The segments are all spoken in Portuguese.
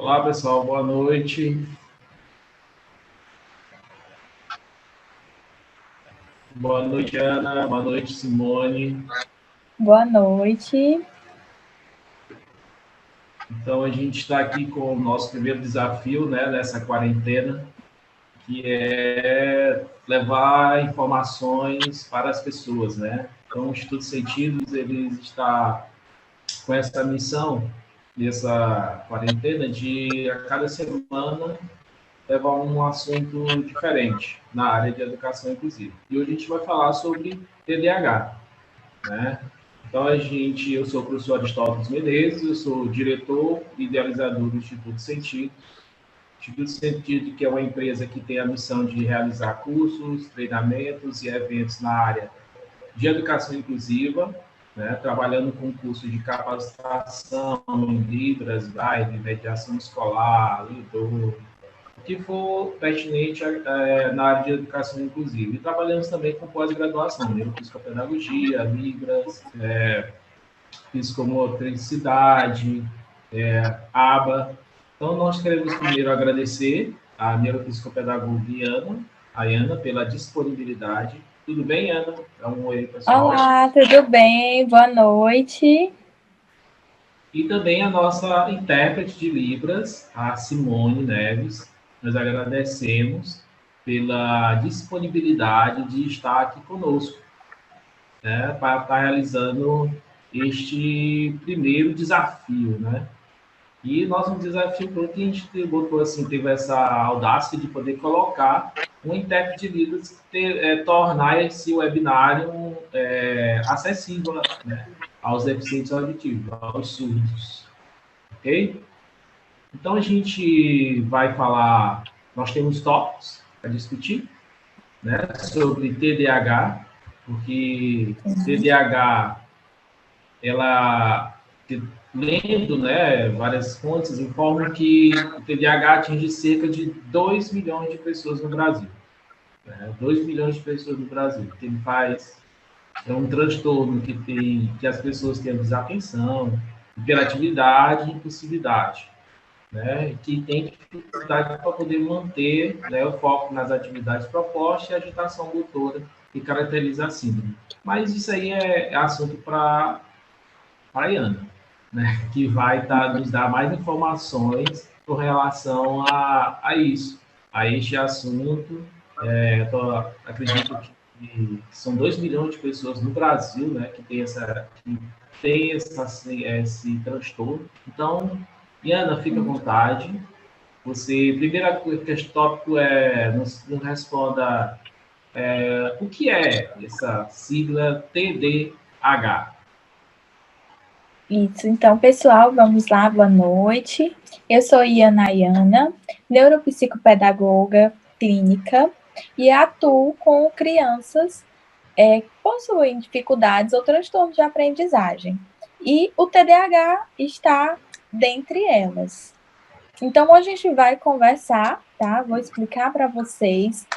Olá, pessoal, boa noite. Boa noite, Ana. Boa noite, Simone. Boa noite. Então, a gente está aqui com o nosso primeiro desafio, né, nessa quarentena, que é levar informações para as pessoas, né? Então, o Instituto Sentidos, ele está com essa missão, nessa quarentena, de a cada semana levar um assunto diferente na área de educação inclusiva. E hoje a gente vai falar sobre TDAH, né? Então, eu sou o professor Aristóteles Menezes, eu sou diretor e idealizador do Instituto Sentido. Instituto Sentido, que é uma empresa que tem a missão de realizar cursos, treinamentos e eventos na área de educação inclusiva, né? Trabalhando com cursos de capacitação em Libras, Braille, mediação escolar, Lido, que for pertinente na área de educação inclusiva. E trabalhamos também com pós-graduação, neuropsicopedagogia, Libras, psicomotricidade, ABA. Então, nós queremos primeiro agradecer à neuropsicopedagoga Ana, pela disponibilidade. Tudo bem, Ana? Dá um oi, pessoal. Olá, tudo bem? Boa noite. E também a nossa intérprete de Libras, a Simone Neves. Nós agradecemos pela disponibilidade de estar aqui conosco, né, para estar realizando este primeiro desafio, né? E nosso desafio foi que a gente botou assim, teve essa audácia de poder colocar um intérprete de Libras, tornar esse webinário acessível, né, aos deficientes auditivos, aos surdos, ok? Então a gente vai falar, nós temos tópicos para discutir, né, sobre TDAH, porque TDAH, ela, lendo, né, várias fontes, informam que o TDAH atinge cerca de 2 milhões de pessoas no Brasil. Né? 2 milhões de pessoas no Brasil. Que ele faz, é um transtorno que as pessoas têm desatenção, hiperatividade e impulsividade, né, que tem dificuldade para poder manter, né, o foco nas atividades propostas e a agitação motora que caracteriza a síndrome. Mas isso aí é assunto para a Ana, né, que vai nos dar mais informações com relação a isso, a este assunto. Acredito que são 2 milhões de pessoas no Brasil, né, que tem esse transtorno. Então, Iana, fica à vontade. Você, primeira tópico nos responda o que é essa sigla TDAH? Isso, então, pessoal, vamos lá, boa noite. Eu sou Iana Ayana, neuropsicopedagoga clínica e atuo com crianças que possuem dificuldades ou transtornos de aprendizagem. E o TDAH está dentre elas. Então, hoje a gente vai conversar, tá? Vou explicar para vocês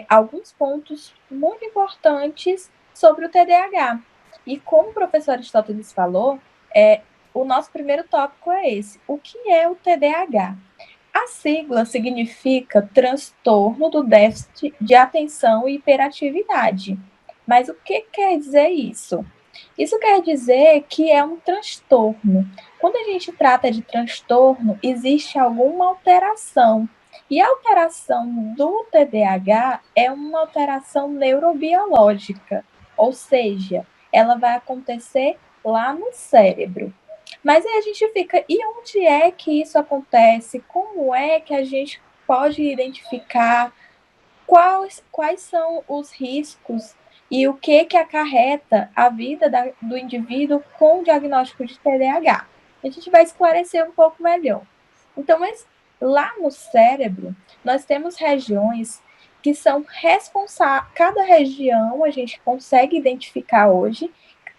alguns pontos muito importantes sobre o TDAH. E como o professor Aristóteles falou, o nosso primeiro tópico é esse. O que é o TDAH? A sigla significa transtorno do déficit de atenção e hiperatividade. Mas o que quer dizer isso? Isso quer dizer que é um transtorno. Quando a gente trata de transtorno, existe alguma alteração. E a alteração do TDAH é uma alteração neurobiológica, ou seja, ela vai acontecer lá no cérebro. Mas aí a gente fica, e onde é que isso acontece? Como é que a gente pode identificar quais são os riscos e o que acarreta a vida do indivíduo com o diagnóstico de TDAH? A gente vai esclarecer um pouco melhor. Então, lá no cérebro, nós temos regiões que são responsáveis, cada região a gente consegue identificar hoje,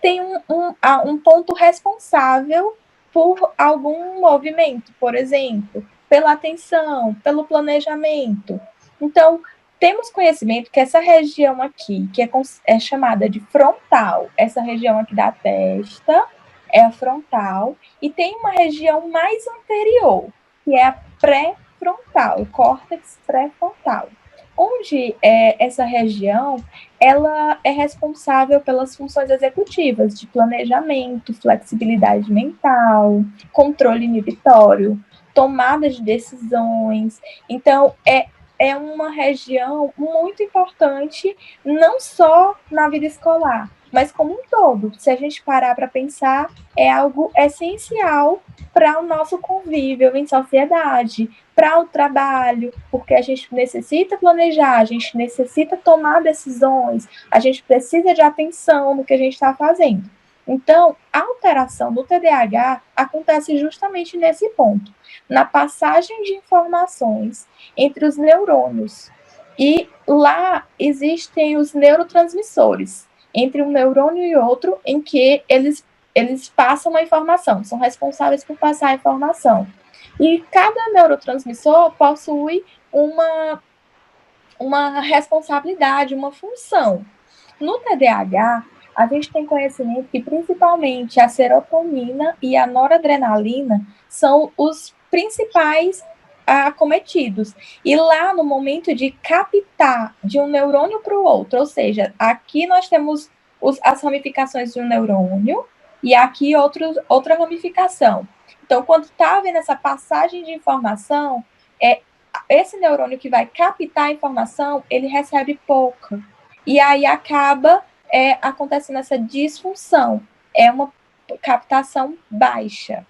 tem um ponto responsável por algum movimento, por exemplo, pela atenção, pelo planejamento. Então, temos conhecimento que essa região aqui, que é chamada de frontal, essa região aqui da testa é a frontal, e tem uma região mais anterior. que é a pré-frontal, o córtex pré-frontal, onde essa região ela é responsável pelas funções executivas de planejamento, flexibilidade mental, controle inibitório, tomada de decisões. Então, é uma região muito importante, não só na vida escolar, mas como um todo. Se a gente parar para pensar, é algo essencial para o nosso convívio em sociedade, para o trabalho, porque a gente necessita planejar, a gente necessita tomar decisões, a gente precisa de atenção no que a gente está fazendo. Então, a alteração do TDAH acontece justamente nesse ponto, na passagem de informações entre os neurônios. E lá existem os neurotransmissores, entre um neurônio e outro, em que eles passam a informação, são responsáveis por passar a informação. E cada neurotransmissor possui uma responsabilidade, uma função. No TDAH, a gente tem conhecimento que principalmente a serotonina e a noradrenalina são os principais acometidos. E lá no momento de captar de um neurônio para o outro, ou seja, aqui nós temos as ramificações de um neurônio e aqui outra ramificação. Então, quando está havendo essa passagem de informação, esse neurônio que vai captar a informação, ele recebe pouca. E aí acaba acontecendo essa disfunção. É uma captação baixa.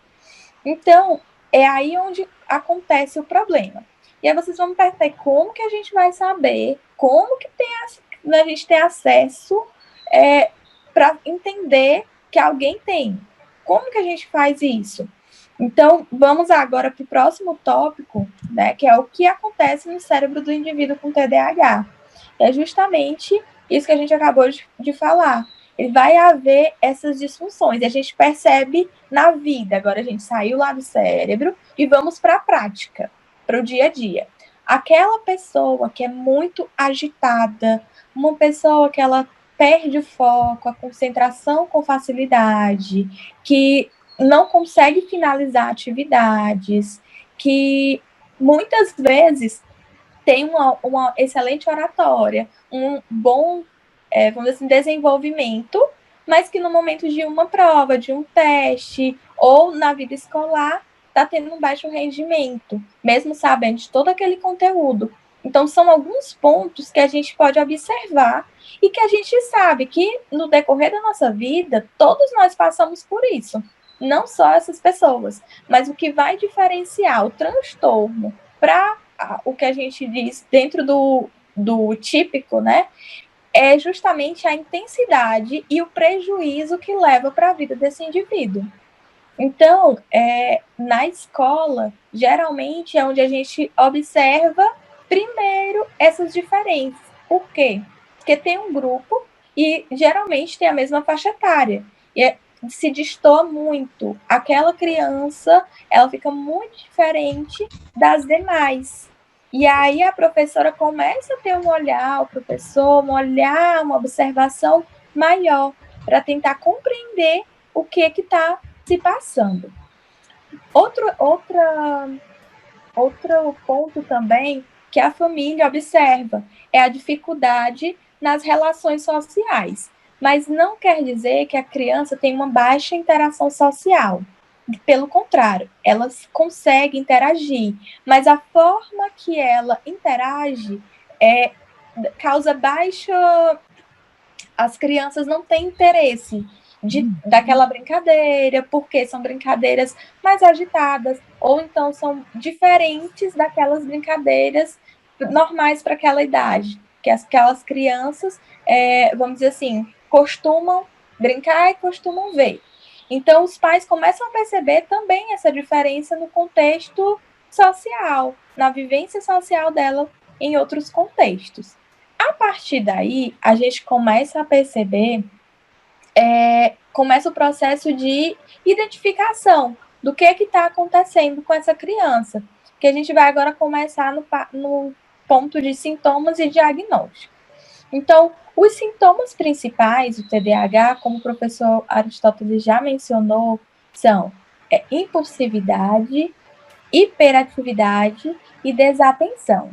Então, é aí onde acontece o problema. E aí vocês vão me perguntar como que a gente vai saber, como que a gente tem acesso para entender que alguém tem. Como que a gente faz isso? Então, vamos agora para o próximo tópico, né, que é o que acontece no cérebro do indivíduo com TDAH. É justamente isso que a gente acabou de falar. Ele vai haver essas disfunções, e a gente percebe na vida. Agora a gente saiu lá do cérebro e vamos para a prática, para o dia a dia. Aquela pessoa que é muito agitada, uma pessoa que ela perde o foco, a concentração com facilidade, que não consegue finalizar atividades, que muitas vezes tem uma excelente oratória, um bom, vamos dizer assim, desenvolvimento, mas que no momento de uma prova, de um teste, ou na vida escolar, está tendo um baixo rendimento, mesmo sabendo de todo aquele conteúdo. Então, são alguns pontos que a gente pode observar e que a gente sabe que, no decorrer da nossa vida, todos nós passamos por isso. Não só essas pessoas, mas o que vai diferenciar o transtorno para o que a gente diz dentro do típico, né, é justamente a intensidade e o prejuízo que leva para a vida desse indivíduo. Então, na escola, geralmente é onde a gente observa primeiro essas diferenças. Por quê? Porque tem um grupo e geralmente tem a mesma faixa etária. E se destoa muito. Aquela criança, ela fica muito diferente das demais. E aí a professora começa a ter um olhar, o professor, um olhar, uma observação maior para tentar compreender o que está se passando. Outro ponto também que a família observa é a dificuldade nas relações sociais. Mas não quer dizer que a criança tem uma baixa interação social. Pelo contrário, ela consegue interagir, mas a forma que ela interage causa baixa. As crianças não têm interesse daquela brincadeira, porque são brincadeiras mais agitadas, ou então são diferentes daquelas brincadeiras normais para aquela idade, que aquelas crianças, vamos dizer assim, costumam brincar e costumam ver. Então, os pais começam a perceber também essa diferença no contexto social, na vivência social dela em outros contextos. A partir daí, a gente começa a perceber, começa o processo de identificação do que está acontecendo com essa criança, que a gente vai agora começar no ponto de sintomas e diagnóstico. Então, os sintomas principais do TDAH, como o professor Aristóteles já mencionou, são impulsividade, hiperatividade e desatenção.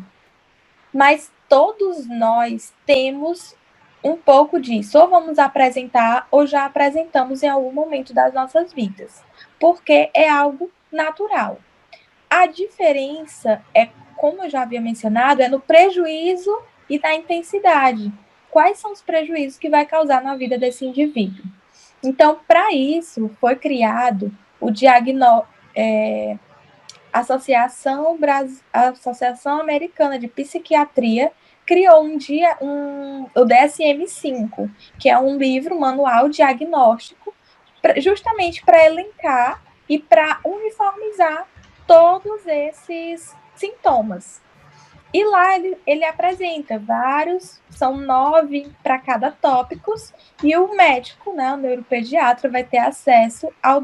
Mas todos nós temos um pouco disso, ou vamos apresentar, ou já apresentamos em algum momento das nossas vidas, porque é algo natural. A diferença é, como eu já havia mencionado, é no prejuízo e na intensidade. Quais são os prejuízos que vai causar na vida desse indivíduo? Então, para isso, foi criado o a Associação Americana de Psiquiatria criou o DSM-5, que é um livro manual diagnóstico, justamente para elencar e para uniformizar todos esses sintomas. E lá ele apresenta vários, são 9 para cada tópicos, e o médico, né, o neuropediatra, vai ter acesso ao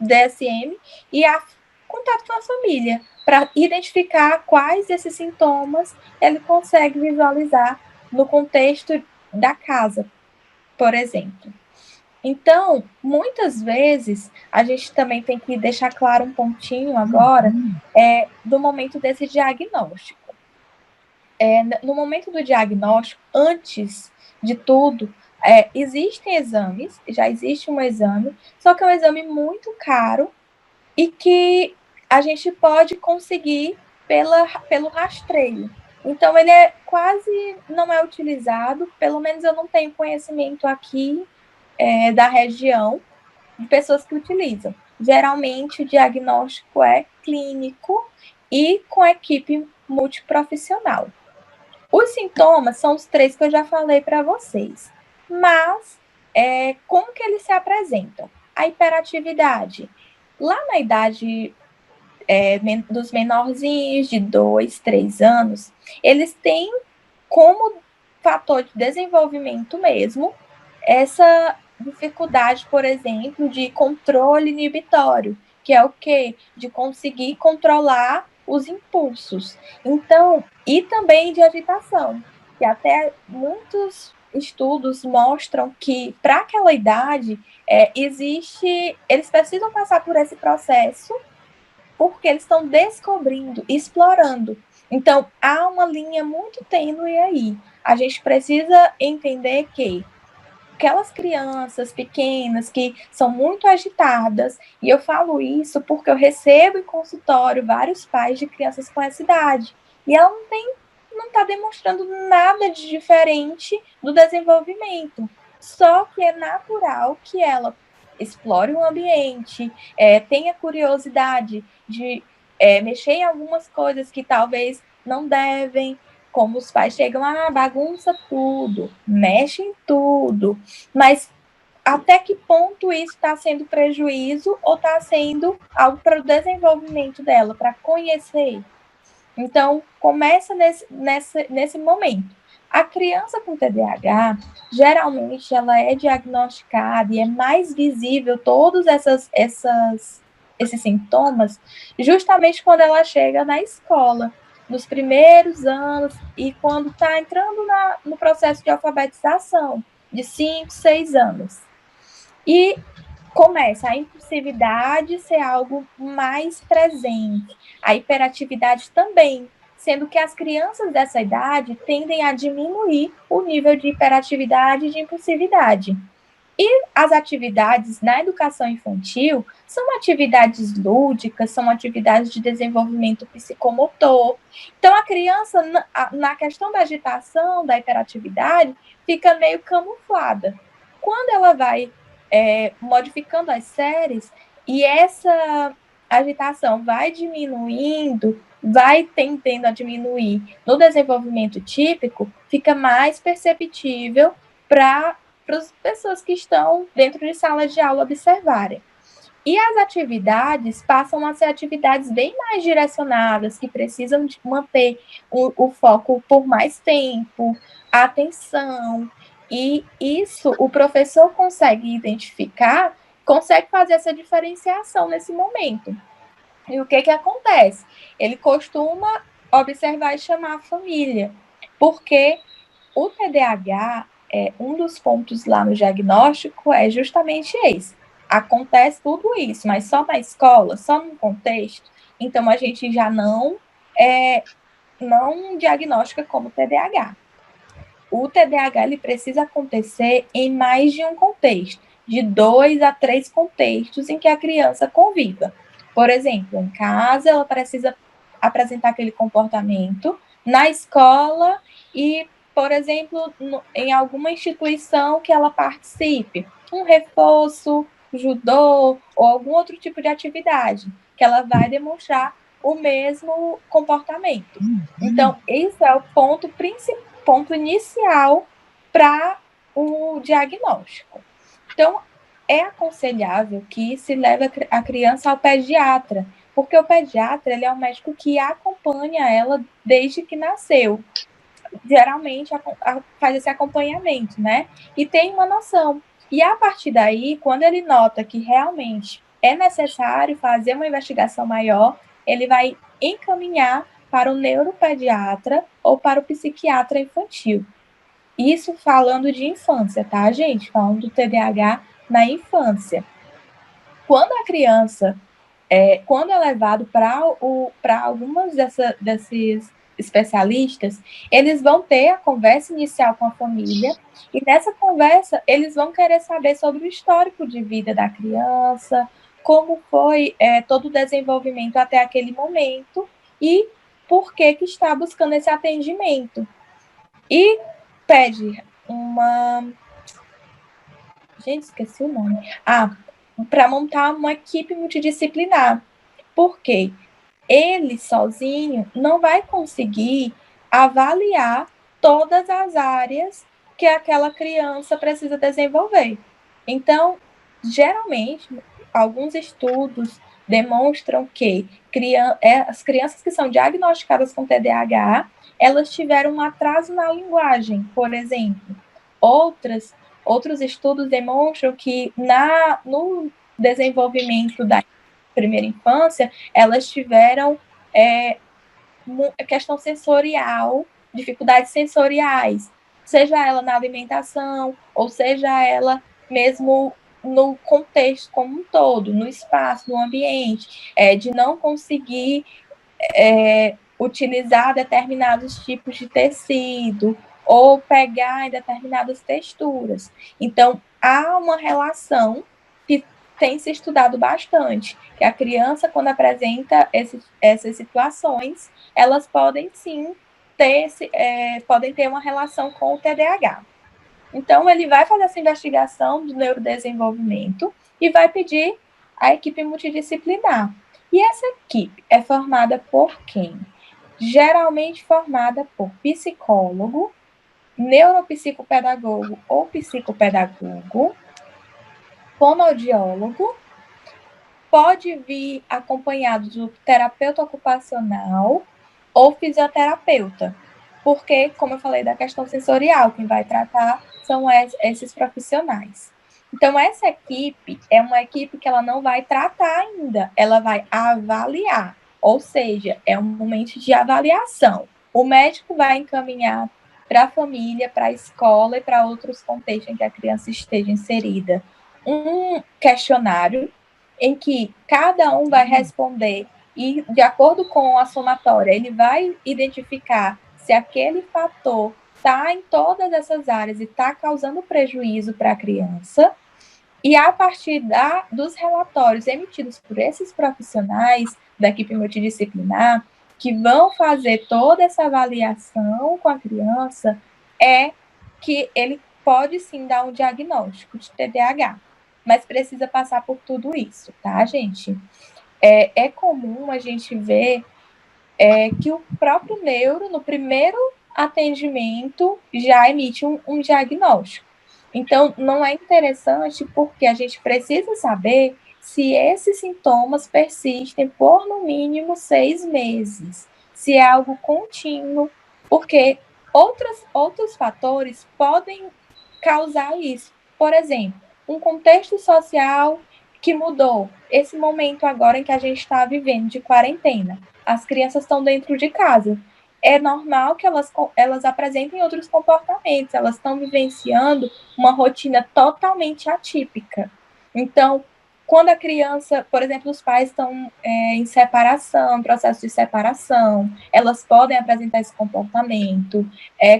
DSM e a contato com a família, para identificar quais desses sintomas ele consegue visualizar no contexto da casa, por exemplo. Então, muitas vezes, a gente também tem que deixar claro um pontinho agora do momento desse diagnóstico. No momento do diagnóstico, antes de tudo, existem exames, já existe um exame, só que é um exame muito caro e que a gente pode conseguir pelo rastreio. Então, ele quase não é utilizado, pelo menos eu não tenho conhecimento aqui da região de pessoas que utilizam. Geralmente, o diagnóstico é clínico e com equipe multiprofissional. Os sintomas são os 3 que eu já falei para vocês, mas como que eles se apresentam? A hiperatividade. Lá na idade dos menorzinhos, de 2, 3 anos, eles têm como fator de desenvolvimento mesmo essa dificuldade, por exemplo, de controle inibitório, que é o quê? De conseguir controlar os impulsos. Então, e também de agitação, que até muitos estudos mostram que para aquela idade eles precisam passar por esse processo porque eles estão descobrindo, explorando. Então, há uma linha muito tênue aí. A gente precisa entender que aquelas crianças pequenas que são muito agitadas, e eu falo isso porque eu recebo em consultório vários pais de crianças com essa idade, e ela não está demonstrando nada de diferente do desenvolvimento, só que é natural que ela explore o ambiente, tenha curiosidade de mexer em algumas coisas que talvez não devem, como os pais chegam, bagunça tudo, mexe em tudo, mas até que ponto isso está sendo prejuízo ou está sendo algo para o desenvolvimento dela, para conhecer? Então, começa nesse momento. A criança com TDAH, geralmente, ela é diagnosticada e é mais visível todos esses sintomas justamente quando ela chega na escola, nos primeiros anos e quando está entrando no processo de alfabetização, de 5, 6 anos. E começa a impulsividade ser algo mais presente, a hiperatividade também, sendo que as crianças dessa idade tendem a diminuir o nível de hiperatividade e de impulsividade. E as atividades na educação infantil são atividades lúdicas, são atividades de desenvolvimento psicomotor. Então, a criança, na questão da agitação, da hiperatividade, fica meio camuflada. Quando ela vai modificando as séries e essa agitação vai diminuindo, vai tendendo a diminuir no desenvolvimento típico, fica mais perceptível para as pessoas que estão dentro de sala de aula observarem. E as atividades passam a ser atividades bem mais direcionadas, que precisam de manter o foco por mais tempo, a atenção. E isso o professor consegue identificar, consegue fazer essa diferenciação nesse momento. E o que acontece? Ele costuma observar e chamar a família, porque o TDAH, um dos pontos lá no diagnóstico é justamente esse. acontece tudo isso, mas só na escola, só no contexto, então a gente já não diagnostica como TDAH. O TDAH ele precisa acontecer em mais de um contexto, de 2 a 3 contextos em que a criança conviva. Por exemplo, em casa, ela precisa apresentar aquele comportamento, na escola e, por exemplo, em alguma instituição que ela participe, um reforço, judô ou algum outro tipo de atividade, que ela vai demonstrar o mesmo comportamento. Então, esse é o ponto principal, ponto inicial para o diagnóstico. Então, é aconselhável que se leve a criança ao pediatra, porque o pediatra ele é o médico que acompanha ela desde que nasceu. Geralmente faz esse acompanhamento, né? E tem uma noção. E a partir daí, quando ele nota que realmente é necessário fazer uma investigação maior, ele vai encaminhar para o neuropediatra ou para o psiquiatra infantil. Isso falando de infância, tá, gente? Falando do TDAH na infância. Quando a criança, quando é levado para algumas desses especialistas, eles vão ter a conversa inicial com a família, e nessa conversa eles vão querer saber sobre o histórico de vida da criança, como foi todo o desenvolvimento até aquele momento, e por que está buscando esse atendimento. E pede uma. Gente, esqueci o nome. Para montar uma equipe multidisciplinar. Por quê? Ele sozinho não vai conseguir avaliar todas as áreas que aquela criança precisa desenvolver. Então, geralmente, alguns estudos demonstram que as crianças que são diagnosticadas com TDAH, elas tiveram um atraso na linguagem, por exemplo. Outros estudos demonstram que no desenvolvimento da primeira infância, elas tiveram questão sensorial, dificuldades sensoriais, seja ela na alimentação, ou seja ela mesmo no contexto como um todo, no espaço, no ambiente, de não conseguir utilizar determinados tipos de tecido ou pegar em determinadas texturas. Então, há uma relação que tem se estudado bastante, que a criança, quando apresenta essas situações, elas podem sim podem ter uma relação com o TDAH. Então, ele vai fazer essa investigação do neurodesenvolvimento e vai pedir a equipe multidisciplinar. E essa equipe é formada por quem? Geralmente formada por psicólogo, neuropsicopedagogo ou psicopedagogo, fonoaudiólogo, pode vir acompanhado do terapeuta ocupacional ou fisioterapeuta, porque, como eu falei da questão sensorial, quem vai tratar são esses profissionais. Então, essa equipe é uma equipe que ela não vai tratar ainda, ela vai avaliar, ou seja, é um momento de avaliação. O médico vai encaminhar para a família, para a escola e para outros contextos em que a criança esteja inserida um questionário em que cada um vai responder e, de acordo com a somatória, ele vai identificar se aquele fator está em todas essas áreas e está causando prejuízo para a criança. E a partir dos relatórios emitidos por esses profissionais da equipe multidisciplinar, que vão fazer toda essa avaliação com a criança, é que ele pode sim dar um diagnóstico de TDAH, mas precisa passar por tudo isso, tá, gente? É comum a gente ver que o próprio neuro, no primeiro atendimento, já emite um diagnóstico. Então, não é interessante porque a gente precisa saber se esses sintomas persistem por no mínimo 6 meses, se é algo contínuo, porque outros fatores podem causar isso. Por exemplo, um contexto social que mudou. Esse momento agora em que a gente está vivendo de quarentena. As crianças estão dentro de casa. É normal que elas apresentem outros comportamentos. Elas estão vivenciando uma rotina totalmente atípica. Então, quando a criança, por exemplo, os pais estão em separação, em processo de separação, elas podem apresentar esse comportamento.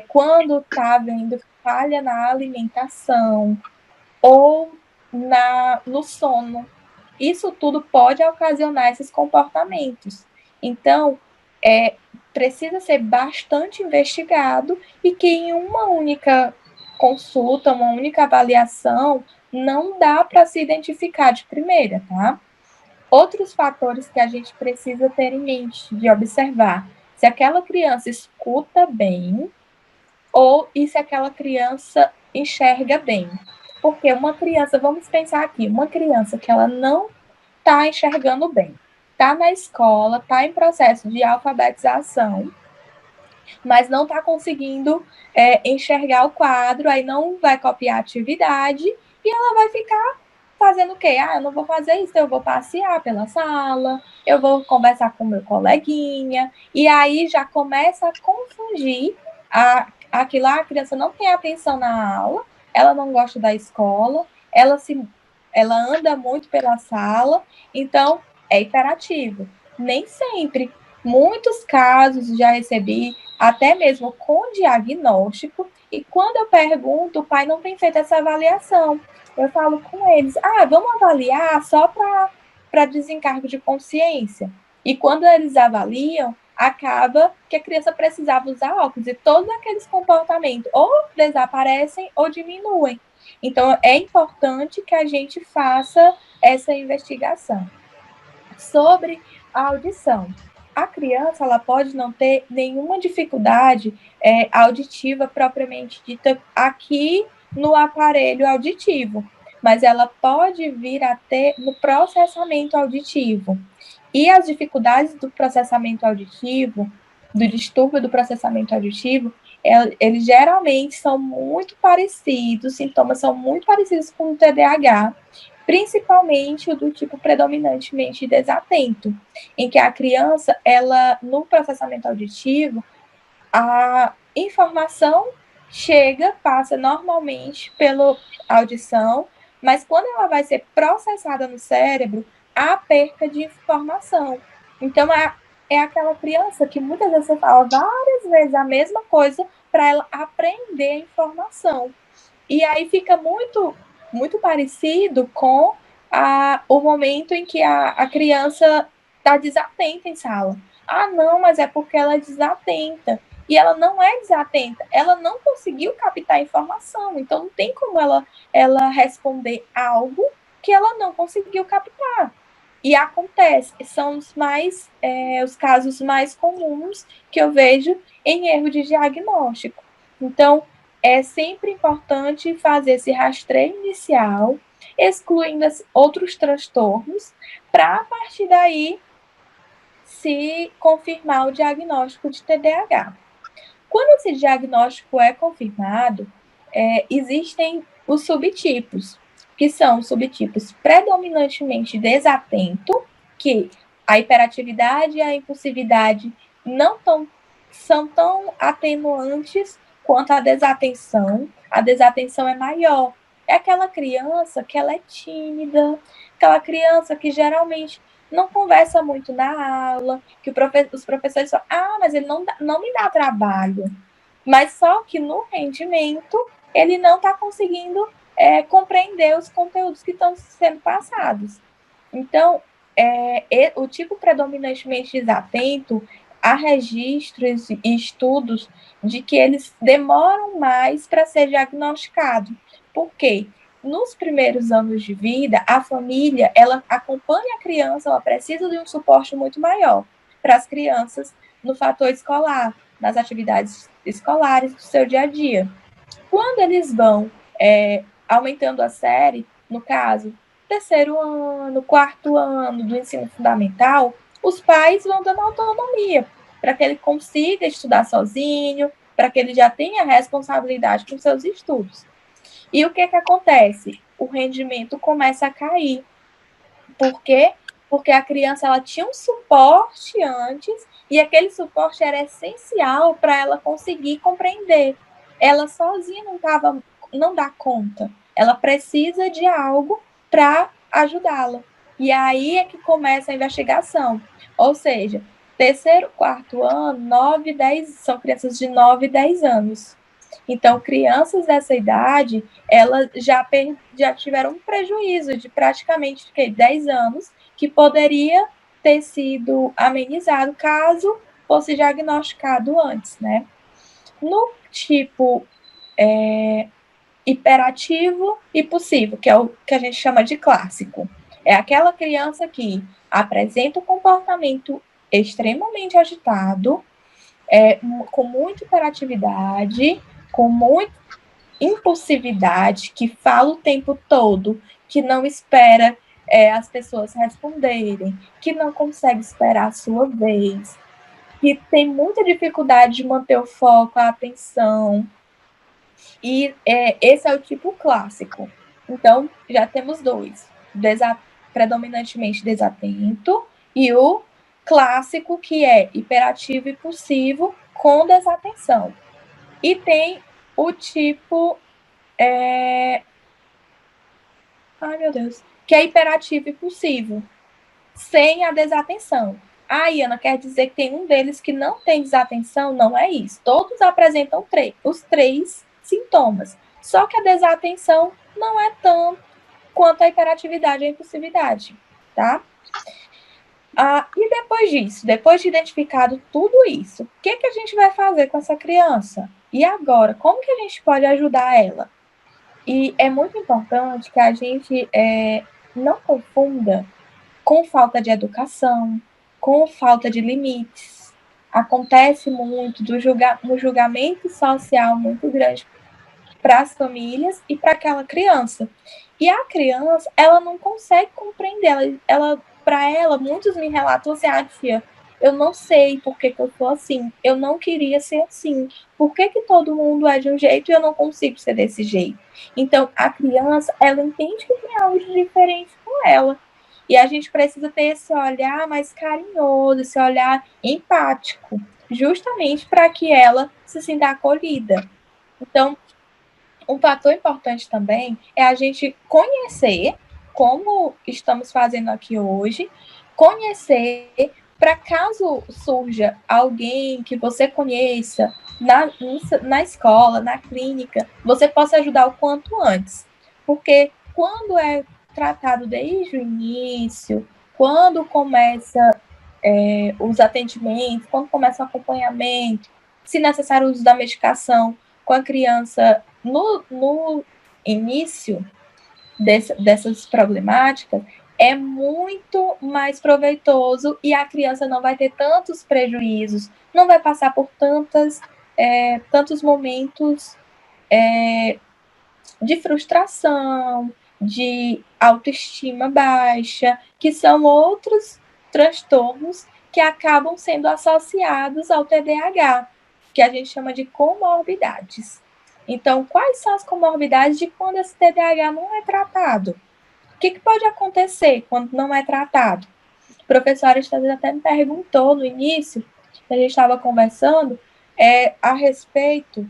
Quando está havendo falha na alimentação ou no sono, isso tudo pode ocasionar esses comportamentos. Então, precisa ser bastante investigado e que em uma única consulta, uma única avaliação, não dá para se identificar de primeira, tá? Outros fatores que a gente precisa ter em mente de observar: se aquela criança escuta bem e se aquela criança enxerga bem. Porque uma criança, vamos pensar aqui, uma criança que ela não está enxergando bem, está na escola, está em processo de alfabetização, mas não está conseguindo enxergar o quadro, aí não vai copiar a atividade e ela vai ficar fazendo o quê? Eu não vou fazer isso, eu vou passear pela sala, eu vou conversar com meu coleguinha, e aí já começa a confundir aquilo lá, a criança não tem atenção na aula, ela não gosta da escola, ela anda muito pela sala, então é hiperativo. Nem sempre. Muitos casos já recebi, até mesmo com diagnóstico, e quando eu pergunto, o pai não tem feito essa avaliação. Eu falo com eles, vamos avaliar só para desencargo de consciência. E quando eles avaliam, acaba que a criança precisava usar óculos e todos aqueles comportamentos ou desaparecem ou diminuem. Então, é importante que a gente faça essa investigação. Sobre a audição. A criança ela pode não ter nenhuma dificuldade auditiva propriamente dita aqui no aparelho auditivo, mas ela pode vir a ter no processamento auditivo. E as dificuldades do processamento auditivo, do distúrbio do processamento auditivo, eles geralmente são muito parecidos, os sintomas são muito parecidos com o TDAH, principalmente o do tipo predominantemente desatento, em que a criança, ela, no processamento auditivo, a informação passa normalmente pela audição, mas quando ela vai ser processada no cérebro, há perca de informação. Então, é aquela criança que muitas vezes você fala várias vezes a mesma coisa para ela aprender a informação. E aí fica muito, muito parecido com o momento em que a criança está desatenta em sala. Não, mas é porque ela é desatenta. E ela não é desatenta, ela não conseguiu captar a informação, então não tem como ela responder algo que ela não conseguiu captar. E acontece, são os casos mais comuns que eu vejo em erro de diagnóstico. Então, é sempre importante fazer esse rastreio inicial, excluindo outros transtornos, para a partir daí se confirmar o diagnóstico de TDAH. Quando esse diagnóstico é confirmado, existem os subtipos, que são subtipos predominantemente desatento, que a hiperatividade e a impulsividade não são tão atenuantes quanto a desatenção. A desatenção é maior. É aquela criança que ela é tímida, aquela criança que geralmente não conversa muito na aula, que os professores falam, mas ele não me dá trabalho. Mas só que no rendimento, ele não está conseguindo compreender os conteúdos que estão sendo passados. Então, o tipo predominantemente desatento, há registros e estudos de que eles demoram mais para ser diagnosticado. Por quê? Nos primeiros anos de vida, a família, ela acompanha a criança, ela precisa de um suporte muito maior para as crianças no fator escolar, nas atividades escolares do seu dia a dia. Quando eles vão aumentando a série, no caso, terceiro ano, quarto ano do ensino fundamental, os pais vão dando autonomia para que ele consiga estudar sozinho, para que ele já tenha responsabilidade com seus estudos. E o que acontece? O rendimento começa a cair. Por quê? Porque a criança ela tinha um suporte antes e aquele suporte era essencial para ela conseguir compreender. Ela sozinha não dá conta. Ela precisa de algo para ajudá-la. E aí é que começa a investigação. Ou seja, terceiro, quarto ano, 9, 10, são crianças de 9 e 10 anos. Então, crianças dessa idade, elas já tiveram um prejuízo de praticamente 10 anos, que poderia ter sido amenizado caso fosse diagnosticado antes, né? No tipo hiperativo e possível, que é o que a gente chama de clássico. É aquela criança que apresenta um comportamento extremamente agitado, com muita hiperatividade, com muita impulsividade, que fala o tempo todo, que não espera as pessoas responderem, que não consegue esperar a sua vez, que tem muita dificuldade de manter o foco, a atenção. E esse é o tipo clássico. Então, já temos dois: predominantemente desatento, e o clássico, que é hiperativo e impulsivo com desatenção. E tem o tipo ai, meu Deus, que é hiperativo e impulsivo, sem a desatenção. Ah, Iana, quer dizer que tem um deles que não tem desatenção? Não é isso. Todos apresentam os três sintomas. Só que a desatenção não é tanto quanto a hiperatividade e a impulsividade, tá? E depois disso, depois de identificado tudo isso, o que a gente vai fazer com essa criança? E agora, como que a gente pode ajudar ela? E é muito importante que a gente não confunda com falta de educação, com falta de limites. Acontece muito um julgamento social muito grande para as famílias e para aquela criança. E a criança, ela não consegue compreender. Para ela, muitos me relatam assim: tia, eu não sei por que eu sou assim. Eu não queria ser assim. Por que todo mundo é de um jeito e eu não consigo ser desse jeito? Então, a criança, ela entende que tem algo de diferente com ela. E a gente precisa ter esse olhar mais carinhoso, esse olhar empático, justamente para que ela se sinta acolhida. Então, um fator importante também é a gente conhecer, como estamos fazendo aqui hoje, conhecer para caso surja alguém que você conheça na escola, na clínica, você possa ajudar o quanto antes. Porque quando é tratado desde o início, quando começa os atendimentos, quando começa o acompanhamento, se necessário o uso da medicação com a criança no início dessas problemáticas, é muito mais proveitoso e a criança não vai ter tantos prejuízos, não vai passar por tantos momentos de frustração, de autoestima baixa, que são outros transtornos que acabam sendo associados ao TDAH, que a gente chama de comorbidades. Então, quais são as comorbidades de quando esse TDAH não é tratado? O que pode acontecer quando não é tratado? O professor Aristides até me perguntou no início, que a gente estava conversando, a respeito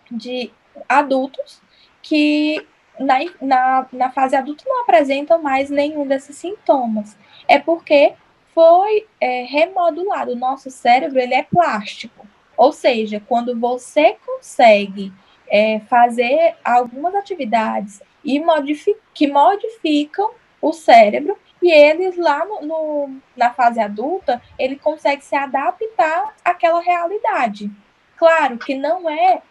de adultos que na fase adulta não apresentam mais nenhum desses sintomas. É porque foi remodulado. O nosso cérebro, ele é plástico. Ou seja, quando você consegue fazer algumas atividades que modificam o cérebro, e eles lá na fase adulta, ele consegue se adaptar àquela realidade. Claro que não é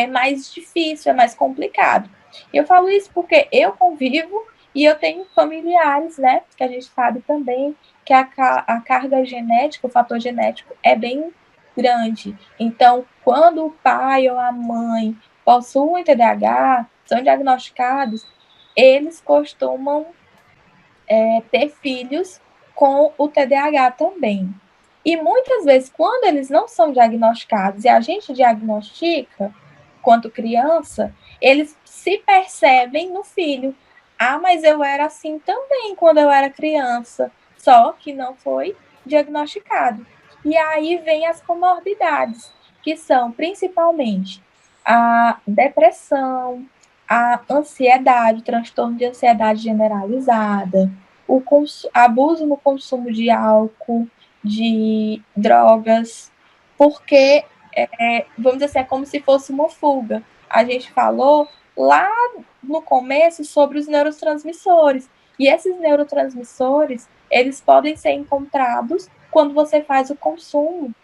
mais difícil, é mais complicado. Eu falo isso porque eu convivo e eu tenho familiares, né, que a gente sabe também que a carga genética, o fator genético é bem grande. Então, quando o pai ou a mãe possuem TDAH, são diagnosticados, eles costumam ter filhos com o TDAH também. E muitas vezes, quando eles não são diagnosticados e a gente diagnostica, quanto criança, eles se percebem no filho. Ah, mas eu era assim também quando eu era criança, só que não foi diagnosticado. E aí vem as comorbidades, que são principalmente a depressão, a ansiedade, transtorno de ansiedade generalizada, o abuso no consumo de álcool, de drogas, porque, vamos dizer assim, é como se fosse uma fuga. A gente falou lá no começo sobre os neurotransmissores, e esses neurotransmissores, eles podem ser encontrados quando você faz o consumo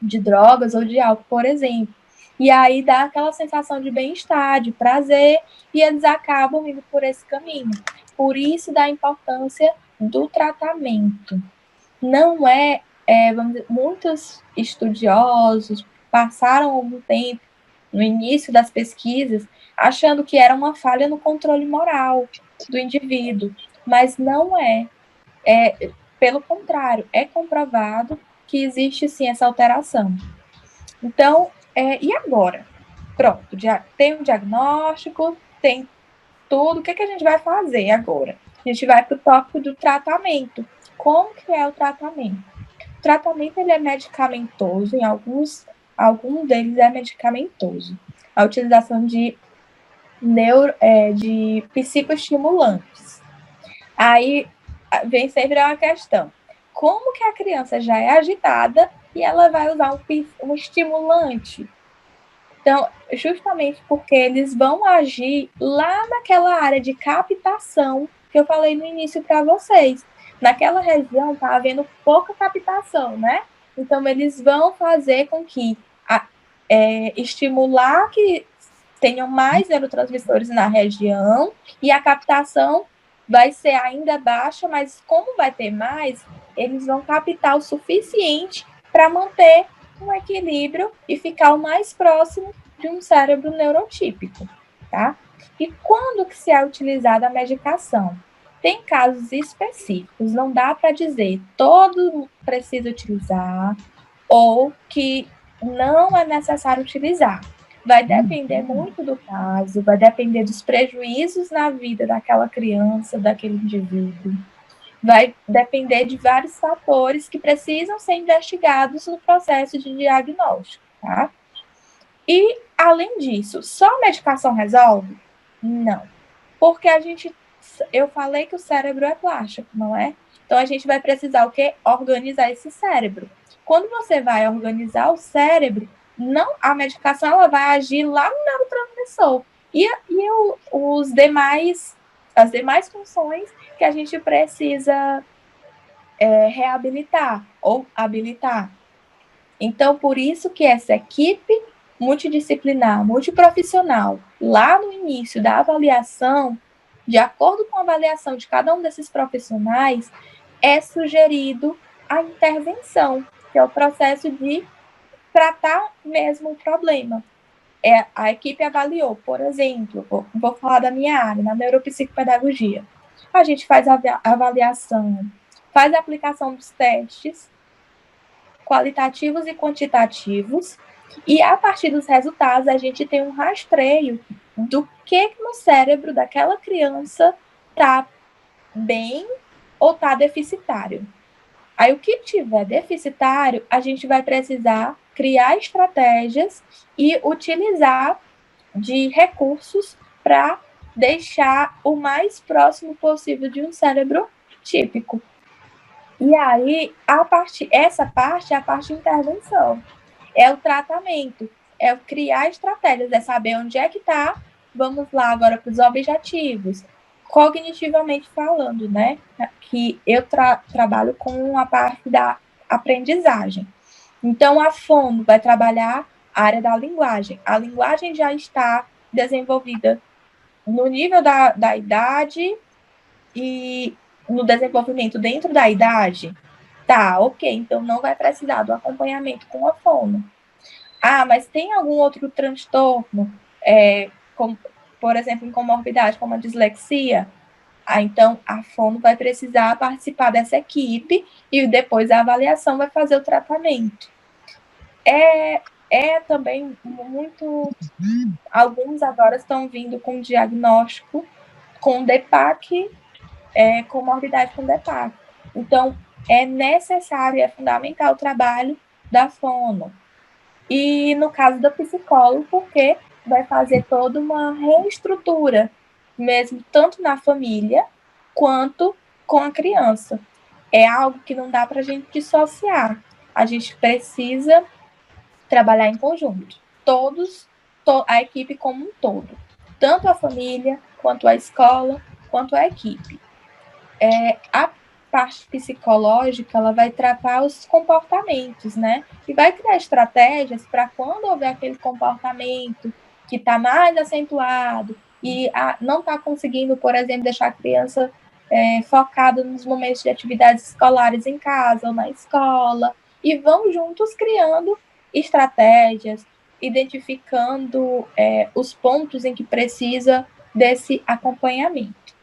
de drogas ou de álcool, por exemplo. E aí dá aquela sensação de bem-estar, de prazer, e eles acabam indo por esse caminho. Por isso da importância do tratamento. Não vamos dizer, muitos estudiosos passaram algum tempo no início das pesquisas achando que era uma falha no controle moral do indivíduo, mas não é. Pelo contrário, é comprovado que existe sim essa alteração. Então, e agora? Pronto, já tem o diagnóstico, tem tudo. O que a gente vai fazer agora? A gente vai para o tópico do tratamento. Como que é o tratamento? O tratamento ele é medicamentoso, alguns deles é medicamentoso. A utilização de psicoestimulantes. Aí vem sempre uma questão. Como que a criança já é agitada e ela vai usar um estimulante? Então, justamente porque eles vão agir lá naquela área de captação que eu falei no início para vocês. Naquela região está havendo pouca captação, né? Então, eles vão fazer com que estimular que tenham mais neurotransmissores na região e a captação vai ser ainda baixa, mas como vai ter mais, eles vão captar o suficiente para manter um equilíbrio e ficar o mais próximo de um cérebro neurotípico, tá? E quando que se é utilizada a medicação? Tem casos específicos, não dá para dizer todo precisa utilizar ou que não é necessário utilizar. Vai depender muito do caso, vai depender dos prejuízos na vida daquela criança, daquele indivíduo. Vai depender de vários fatores que precisam ser investigados no processo de diagnóstico, tá? E, além disso, só a medicação resolve? Não. Porque eu falei que o cérebro é plástico, não é? Então, a gente vai precisar o quê? Organizar esse cérebro. Quando você vai organizar o cérebro, não, a medicação ela vai agir lá no neurotransmissor. As demais funções que a gente precisa reabilitar ou habilitar. Então, por isso que essa equipe multidisciplinar, multiprofissional, lá no início da avaliação, de acordo com a avaliação de cada um desses profissionais, é sugerido a intervenção, que é o processo de tratar mesmo o problema. A equipe avaliou, por exemplo, vou falar da minha área, na neuropsicopedagogia. A gente faz a avaliação, faz a aplicação dos testes qualitativos e quantitativos, e a partir dos resultados a gente tem um rastreio do que no cérebro daquela criança está bem ou está deficitário. Aí o que tiver deficitário, a gente vai precisar criar estratégias e utilizar de recursos para deixar o mais próximo possível de um cérebro típico. E aí, essa parte é a parte de intervenção. É o tratamento, é o criar estratégias, é saber onde é que está. Vamos lá agora para os objetivos. Cognitivamente falando, né? Que eu trabalho com a parte da aprendizagem. Então, a fono vai trabalhar a área da linguagem. A linguagem já está desenvolvida no nível da idade e no desenvolvimento dentro da idade, tá, ok, então não vai precisar do acompanhamento com a fono. Ah, mas tem algum outro transtorno, por exemplo, em comorbidade, como a dislexia? Ah, então a fono vai precisar participar dessa equipe e depois a avaliação vai fazer o tratamento. É também muito... Alguns agora estão vindo com diagnóstico com DEPAC, comorbidade com DEPAC. Então, é necessário, é fundamental o trabalho da fono. E no caso do psicólogo, porque vai fazer toda uma reestrutura, mesmo tanto na família quanto com a criança. É algo que não dá para a gente dissociar. A gente precisa trabalhar em conjunto. A equipe como um todo. Tanto a família, quanto a escola, quanto a equipe. A parte psicológica, ela vai tratar os comportamentos, né? E vai criar estratégias para quando houver aquele comportamento que está mais acentuado e não está conseguindo, por exemplo, deixar a criança focada nos momentos de atividades escolares em casa ou na escola, e vão juntos criando estratégias, identificando os pontos em que precisa desse acompanhamento.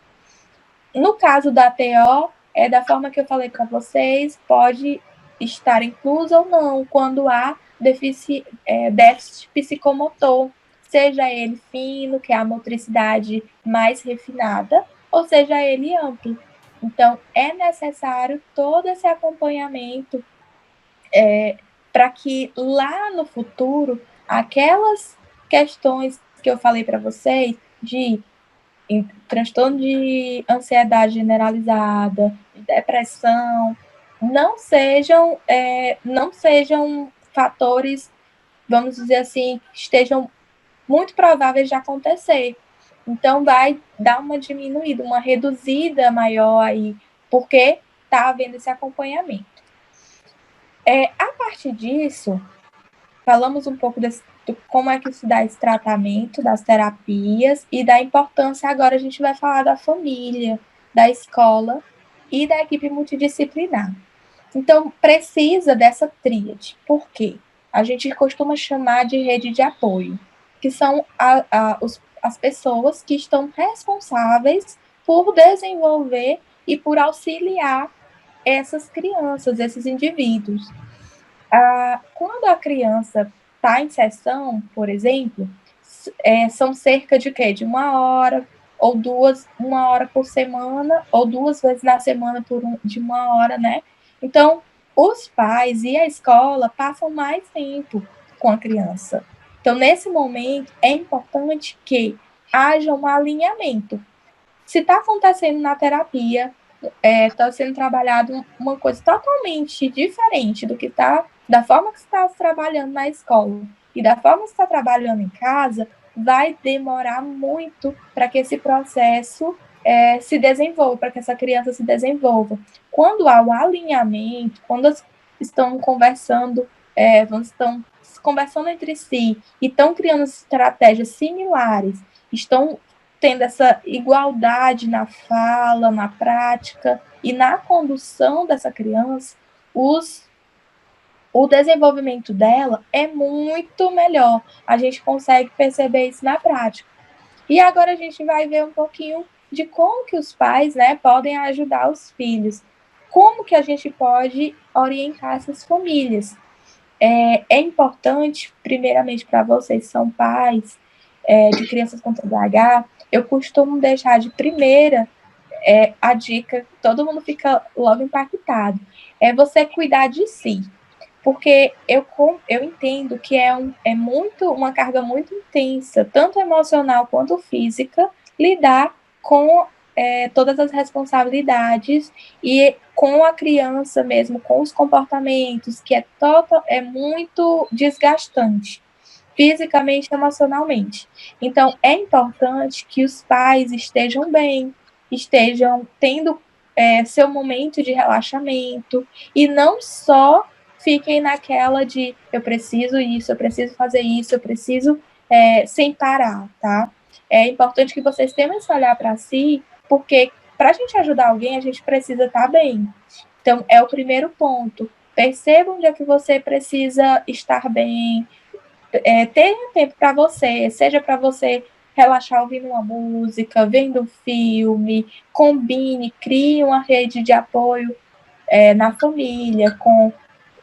No caso da TO, da forma que eu falei para vocês, pode estar incluso ou não quando há déficit psicomotor, seja ele fino, que é a motricidade mais refinada, ou seja ele amplo. Então, é necessário todo esse acompanhamento para que lá no futuro, aquelas questões que eu falei para vocês, de transtorno de ansiedade generalizada, depressão, não sejam fatores, vamos dizer assim, que estejam muito prováveis de acontecer. Então, vai dar uma diminuída, uma reduzida maior aí, porque está havendo esse acompanhamento. A partir disso, falamos um pouco do como é que se dá esse tratamento, das terapias e da importância. Agora a gente vai falar da família, da escola e da equipe multidisciplinar. Então, precisa dessa tríade. Por quê? A gente costuma chamar de rede de apoio, que são as pessoas que estão responsáveis por desenvolver e por auxiliar essas crianças, esses indivíduos. Quando a criança está em sessão, por exemplo, são cerca de quê? De 1 hora ou 1 hora por semana, ou 2 vezes na semana de 1 hora, né? Então, os pais e a escola passam mais tempo com a criança. Então, nesse momento, é importante que haja um alinhamento. Se está acontecendo na terapia, está sendo trabalhado uma coisa totalmente diferente da forma que você está trabalhando na escola e da forma que você está trabalhando em casa, vai demorar muito para que esse processo se desenvolva, para que essa criança se desenvolva. Quando há o alinhamento, quando estão conversando, estão conversando entre si e estão criando estratégias similares, estão tendo essa igualdade na fala, na prática e na condução dessa criança, o desenvolvimento dela é muito melhor. A gente consegue perceber isso na prática. E agora a gente vai ver um pouquinho de como que os pais, né, podem ajudar os filhos. Como que a gente pode orientar essas famílias? É importante, primeiramente, para vocês que são pais de crianças com TDAH, eu costumo deixar de primeira a dica, todo mundo fica logo impactado, é você cuidar de si. Porque eu entendo que é muito uma carga muito intensa, tanto emocional quanto física, lidar com todas as responsabilidades e com a criança mesmo, com os comportamentos, que é muito desgastante, fisicamente e emocionalmente. Então, é importante que os pais estejam bem, estejam tendo seu momento de relaxamento, e não só fiquem naquela de eu preciso isso, eu preciso fazer isso, eu preciso sem parar, tá? É importante que vocês tenham esse olhar para si, porque para a gente ajudar alguém, a gente precisa estar bem. Então, é o primeiro ponto. Perceba onde é que você precisa estar bem, tenha tempo para você, seja para você relaxar ouvindo uma música, vendo um filme, combine, crie uma rede de apoio na família, com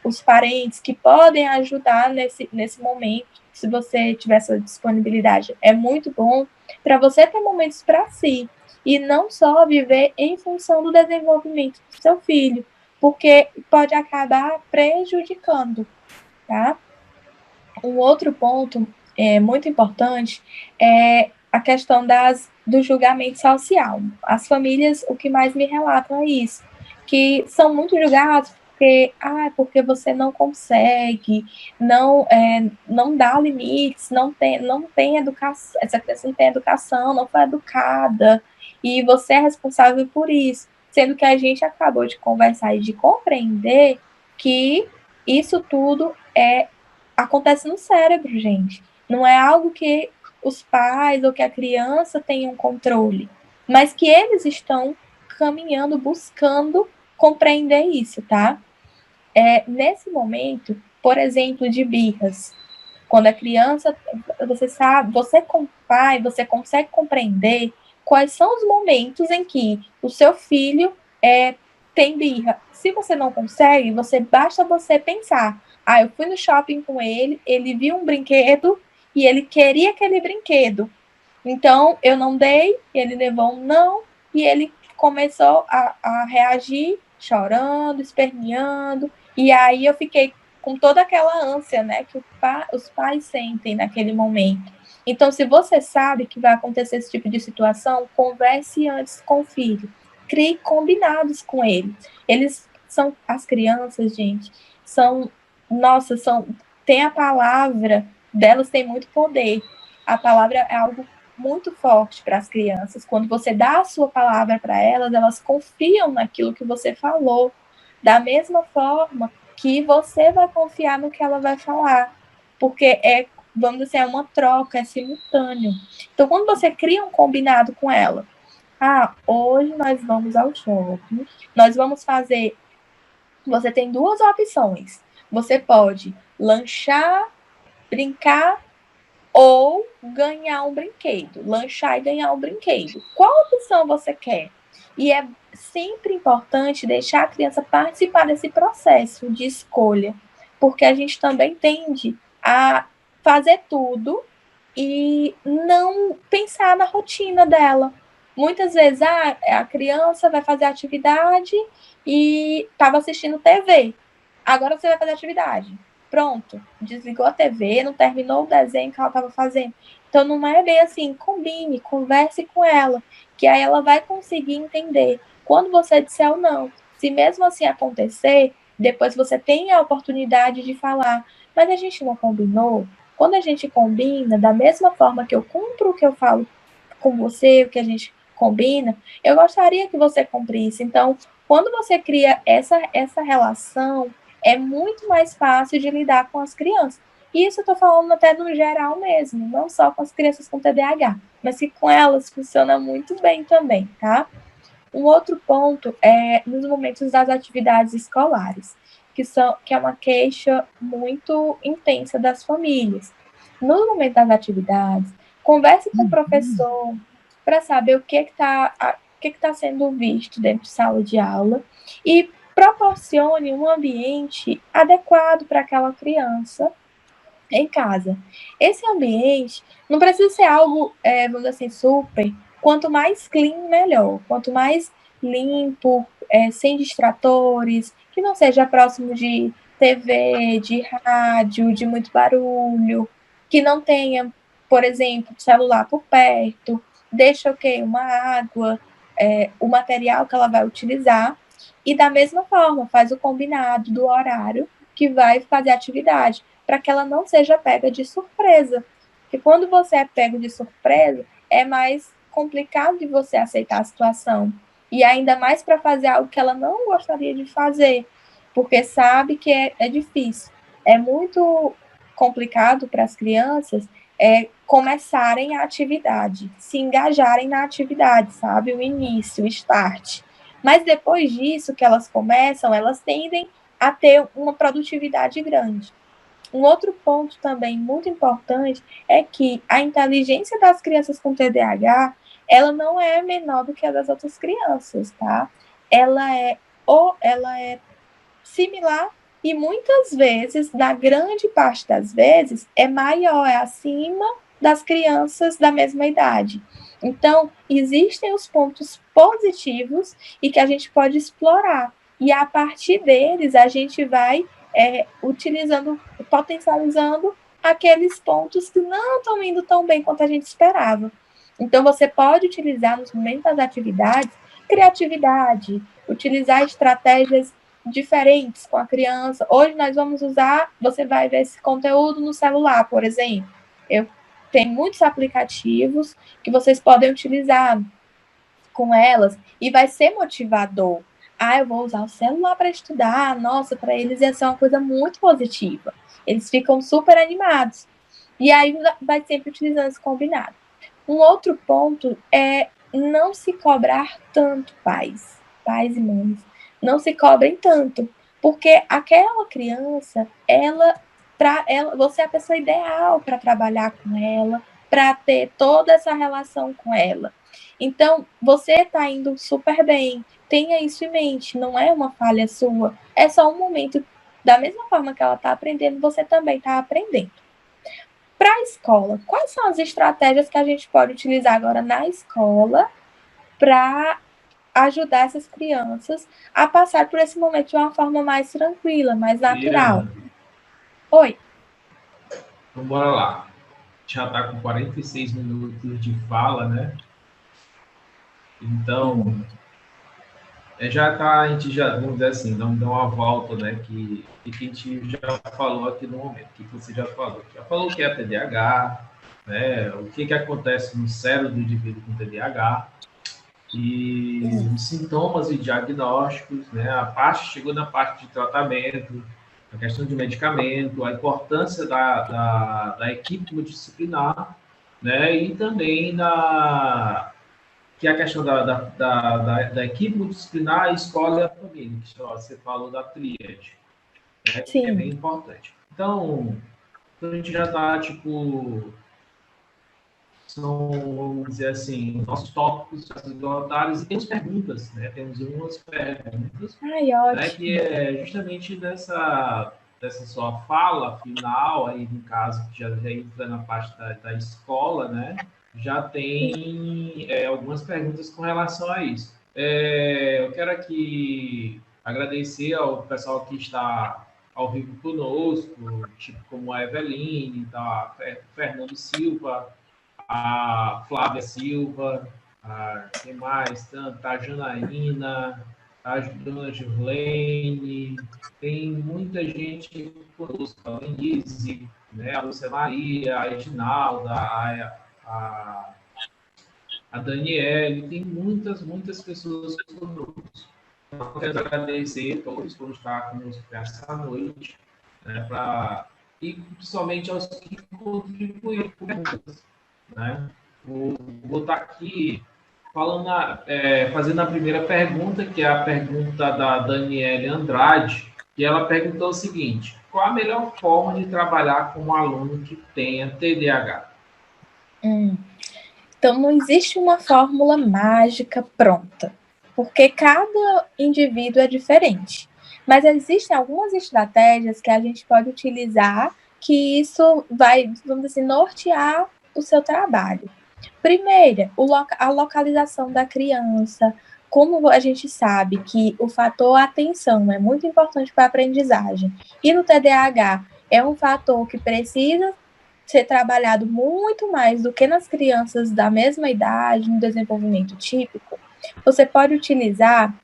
os parentes que podem ajudar nesse momento, se você tiver essa disponibilidade. É muito bom para você ter momentos para si e não só viver em função do desenvolvimento do seu filho, porque pode acabar prejudicando, tá? Um outro ponto muito importante é a questão do julgamento social. As famílias, o que mais me relatam é isso, que são muito julgados porque você não consegue, não dá limites, não tem educação, essa criança não tem educação, não foi educada, e você é responsável por isso. Sendo que a gente acabou de conversar e de compreender que isso tudo acontece no cérebro, gente. Não é algo que os pais ou que a criança tenham controle, mas que eles estão caminhando, buscando compreender isso, tá? Nesse momento, por exemplo, de birras, quando a criança, você sabe, você como pai, você consegue compreender quais são os momentos em que o seu filho tem birra. Se você não consegue, basta você pensar, eu fui no shopping com ele, ele viu um brinquedo e ele queria aquele brinquedo. Então, eu não dei, ele levou um não, e ele começou a reagir, chorando, esperneando, e aí eu fiquei com toda aquela ânsia, né, que os pais sentem naquele momento. Então, se você sabe que vai acontecer esse tipo de situação, converse antes com o filho, crie combinados com ele. As crianças, gente, tem a palavra delas, tem muito poder. A palavra é algo muito forte para as crianças. Quando você dá a sua palavra para elas, elas confiam naquilo que você falou, da mesma forma que você vai confiar no que ela vai falar, porque vamos dizer, é uma troca, é simultâneo. Então, quando você cria um combinado com ela, hoje nós vamos ao shopping, nós vamos fazer. Você tem duas opções. Você pode lanchar, brincar ou ganhar um brinquedo, lanchar e ganhar um brinquedo. Qual opção você quer? E é sempre importante deixar a criança participar desse processo de escolha, porque a gente também tende a fazer tudo e não pensar na rotina dela. Muitas vezes a criança vai fazer atividade e estava assistindo TV. Agora você vai fazer atividade. Pronto, desligou a TV, não terminou o desenho que ela estava fazendo. Então não é bem assim, combine, converse com ela, que aí ela vai conseguir entender. Quando você disser o não, se mesmo assim acontecer, depois você tem a oportunidade de falar, mas a gente não combinou? Quando a gente combina, da mesma forma que eu cumpro o que eu falo com você, o que a gente combina, eu gostaria que você cumprisse. Então, quando você cria essa relação, é muito mais fácil de lidar com as crianças. E isso eu estou falando até no geral mesmo, não só com as crianças com TDAH, mas que com elas funciona muito bem também, tá? Um outro ponto é nos momentos das atividades escolares, que é uma queixa muito intensa das famílias. No momento das atividades, converse com o professor para saber o que está sendo visto dentro de sala de aula e proporcione um ambiente adequado para aquela criança em casa. Esse ambiente não precisa ser algo, vamos dizer assim, super. Quanto mais clean, melhor. Quanto mais limpo, sem distratores, que não seja próximo de TV, de rádio, de muito barulho, que não tenha, por exemplo, celular por perto, deixa uma água, o material que ela vai utilizar, e da mesma forma faz o combinado do horário que vai fazer a atividade para que ela não seja pega de surpresa. Porque quando você é pego de surpresa, é mais complicado de você aceitar a situação. E ainda mais para fazer algo que ela não gostaria de fazer, porque sabe que é difícil. É muito complicado para as crianças começarem a atividade, se engajarem na atividade, sabe? O início, o start. Mas depois disso que elas começam, elas tendem a ter uma produtividade grande. Um outro ponto também muito importante é que a inteligência das crianças com TDAH, ela não é menor do que a das outras crianças, tá? Ela é similar e muitas vezes, na grande parte das vezes, é maior, é acima das crianças da mesma idade. Então, existem os pontos positivos e que a gente pode explorar. E a partir deles, a gente vai utilizando, potencializando aqueles pontos que não estão indo tão bem quanto a gente esperava. Então, você pode utilizar nos momentos das atividades criatividade, utilizar estratégias diferentes com a criança. Hoje nós vamos usar, você vai ver esse conteúdo no celular, por exemplo. Eu tenho muitos aplicativos que vocês podem utilizar com elas e vai ser motivador. Ah, eu vou usar o celular para estudar. Nossa, para eles ia ser uma coisa muito positiva. Eles ficam super animados. E aí vai sempre utilizando esse combinado. Um outro ponto é não se cobrar tanto, pais e mães. Não se cobrem tanto, porque aquela criança, ela, você é a pessoa ideal para trabalhar com ela, para ter toda essa relação com ela. Então, você está indo super bem, tenha isso em mente, não é uma falha sua, é só um momento, da mesma forma que ela está aprendendo, você também está aprendendo. Para a escola, quais são as estratégias que a gente pode utilizar agora na escola para ajudar essas crianças a passar por esse momento de uma forma mais tranquila, mais natural? Adriana, Oi. então bora lá. Já está com 46 minutos de fala, né? Então, já tá, a gente já, vamos dizer assim, dá uma volta, né? Que a gente já falou aqui no momento, que você já falou. Já falou o que é TDAH, né? O que acontece no cérebro do indivíduo com TDAH, e os sintomas e diagnósticos, né? Chegou na parte de tratamento, a questão de medicamento, a importância da equipe multidisciplinar, né? E também que é a questão da equipe multidisciplinar, a escola e a família, que você falou da tríade, né? Que é Sim. bem importante. Então, a gente já está, tipo, são, vamos dizer assim, nossos tópicos esgotados e temos perguntas, né? Temos umas perguntas, Ai, né? ótimo. Que é justamente dessa sua fala final, aí no caso, que já entra na parte da escola, né? Já tem algumas perguntas com relação a isso. Eu quero aqui agradecer ao pessoal que está ao vivo conosco, tipo como a Eveline, tá? Fernando Silva, a Flávia Silva, quem mais? Tá a Janaína, a dona Gilene, tem muita gente conosco, a Denise, né, a Lúcia Maria, a Edinalda, a Daniele, tem muitas pessoas conosco. Então, quero agradecer a todos por estar conosco essa noite, né, e principalmente aos que contribuíram com perguntas, né? Vou estar aqui falando fazendo a primeira pergunta, que é a pergunta da Daniele Andrade, que ela perguntou o seguinte: qual a melhor forma de trabalhar com um aluno que tenha TDAH? Então, não existe uma fórmula mágica pronta, porque cada indivíduo é diferente. Mas existem algumas estratégias que a gente pode utilizar que isso vai, vamos dizer assim, nortear o seu trabalho. Primeira, a localização da criança. Como a gente sabe que o fator atenção é muito importante para a aprendizagem, e no TDAH é um fator que precisa ser trabalhado muito mais do que nas crianças da mesma idade, no desenvolvimento típico, você pode utilizar,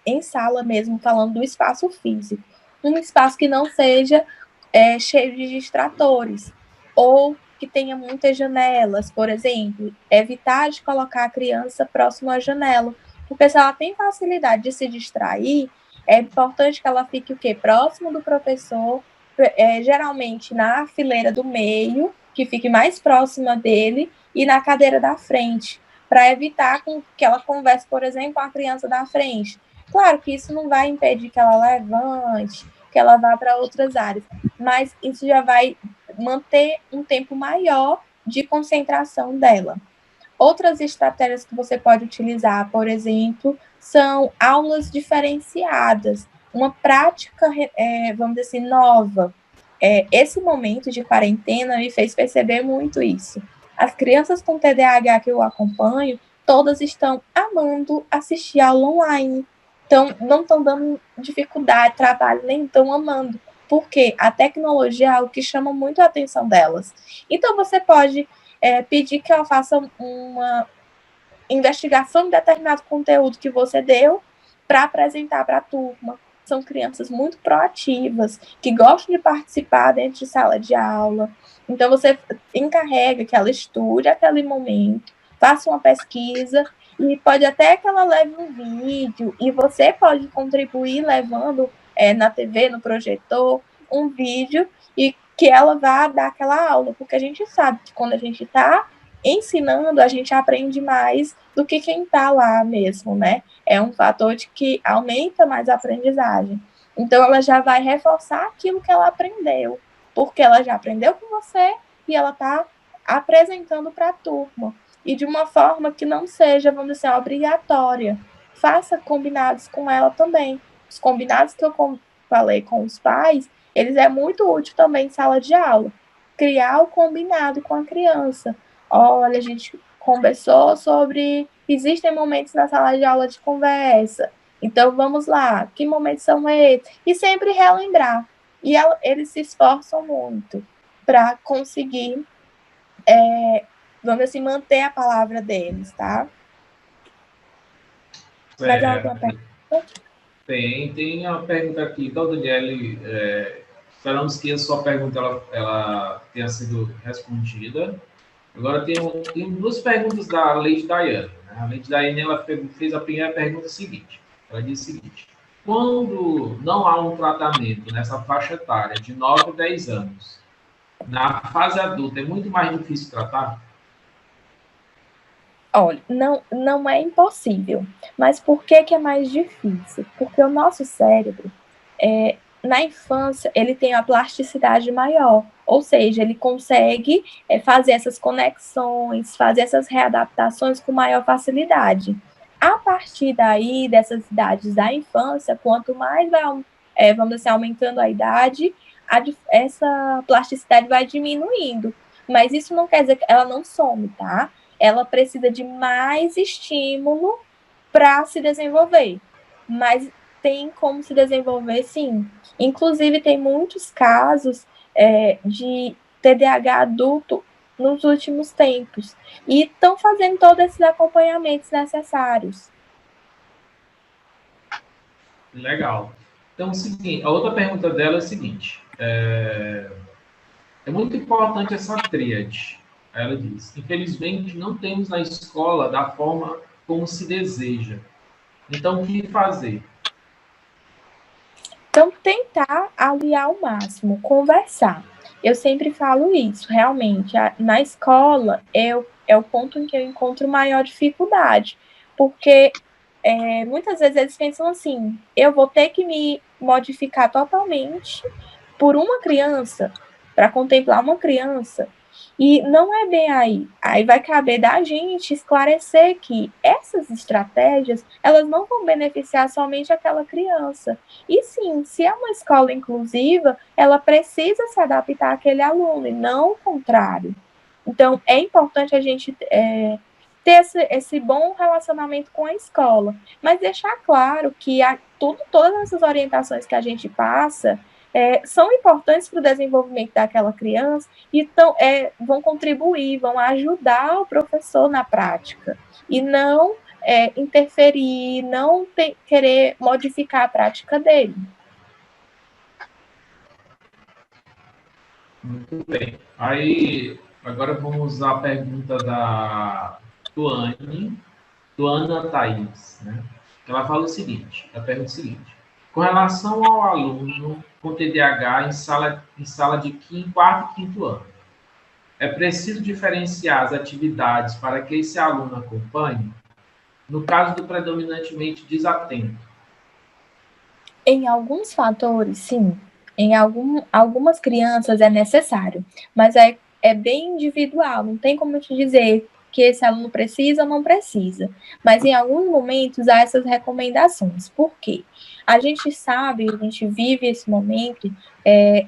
em sala mesmo, falando do espaço físico, um espaço que não seja cheio de distratores, ou que tenha muitas janelas, por exemplo, evitar de colocar a criança próximo à janela, porque se ela tem facilidade de se distrair, é importante que ela fique o quê? Próximo do professor, geralmente na fileira do meio, que fique mais próxima dele, e na cadeira da frente, para evitar que ela converse, por exemplo, com a criança da frente. Claro que isso não vai impedir que ela levante, que ela vá para outras áreas, mas isso já vai manter um tempo maior de concentração dela. Outras estratégias que você pode utilizar, por exemplo, são aulas diferenciadas, uma prática, vamos dizer assim, nova. Esse momento de quarentena me fez perceber muito isso. As crianças com TDAH que eu acompanho, todas estão amando assistir aula online. Então, não estão dando dificuldade, trabalho, nem estão amando. porque a tecnologia é algo que chama muito a atenção delas. Então, você pode pedir que ela faça uma investigação de determinado conteúdo que você deu para apresentar para a turma. São crianças muito proativas, que gostam de participar dentro de sala de aula. Então, você encarrega que ela estude aquele momento, faça uma pesquisa, e pode até que ela leve um vídeo, e você pode contribuir levando na TV, no projetor, um vídeo, e que ela vá dar aquela aula, porque a gente sabe que quando a gente está ensinando, a gente aprende mais do que quem está lá mesmo, né? É um fator de que aumenta mais a aprendizagem. Então, ela já vai reforçar aquilo que ela aprendeu, porque ela já aprendeu com você e ela está apresentando para a turma. E de uma forma que não seja, vamos dizer, obrigatória. Faça combinados com ela também. Os combinados que eu falei com os pais, eles é muito útil também em sala de aula. Criar o combinado com a criança. Olha, a gente conversou sobre. Existem momentos na sala de aula de conversa. Então, vamos lá. Que momentos são esses? E sempre relembrar. E eles se esforçam muito para conseguir, vamos assim, manter a palavra deles, tá? Mais alguma pergunta? Tem uma pergunta aqui. Então, Daniele, esperamos que a sua pergunta ela tenha sido respondida. Agora tem duas perguntas da Lady Diana. Né? A Lady Diana ela fez a primeira pergunta seguinte. Ela disse o seguinte: quando não há um tratamento nessa faixa etária de 9 a 10 anos, na fase adulta é muito mais difícil tratar? Olha, não é impossível, mas por que é mais difícil? Porque o nosso cérebro, na infância, ele tem a plasticidade maior, ou seja, ele consegue fazer essas conexões, fazer essas readaptações com maior facilidade. A partir daí, dessas idades da infância, quanto mais vai, vamos dizer, aumentando a idade, essa plasticidade vai diminuindo. Mas isso não quer dizer que ela não some, tá? Ela precisa de mais estímulo para se desenvolver. Mas tem como se desenvolver, sim. Inclusive, tem muitos casos de TDAH adulto nos últimos tempos. E estão fazendo todos esses acompanhamentos necessários. Legal. Então, a outra pergunta dela é a seguinte: é muito importante essa tríade. Ela diz: infelizmente, não temos na escola da forma como se deseja. Então, o que fazer? Então, tentar aliar ao máximo, conversar. Eu sempre falo isso, realmente. Na escola é o ponto em que eu encontro maior dificuldade, porque muitas vezes eles pensam assim: eu vou ter que me modificar totalmente por uma criança, para contemplar uma criança. E não é bem aí. Aí vai caber da gente esclarecer que essas estratégias, elas não vão beneficiar somente aquela criança. E sim, se é uma escola inclusiva, ela precisa se adaptar àquele aluno, e não o contrário. Então, é importante a gente ter esse bom relacionamento com a escola, mas deixar claro que todas essas orientações que a gente passa são importantes para o desenvolvimento daquela criança e vão contribuir, vão ajudar o professor na prática e não interferir, não querer modificar a prática dele. Muito bem. Aí, agora vamos à pergunta da Tuana Thaís, né? Ela fala o seguinte, a pergunta é o seguinte: com relação ao aluno com TDAH em sala de quarto e quinto ano, é preciso diferenciar as atividades para que esse aluno acompanhe? No caso do predominantemente desatento. Em alguns fatores, sim. Em algumas crianças é necessário, mas é bem individual, não tem como te dizer que esse aluno precisa ou não precisa. Mas em alguns momentos há essas recomendações. Por quê? A gente sabe, a gente vive esse momento,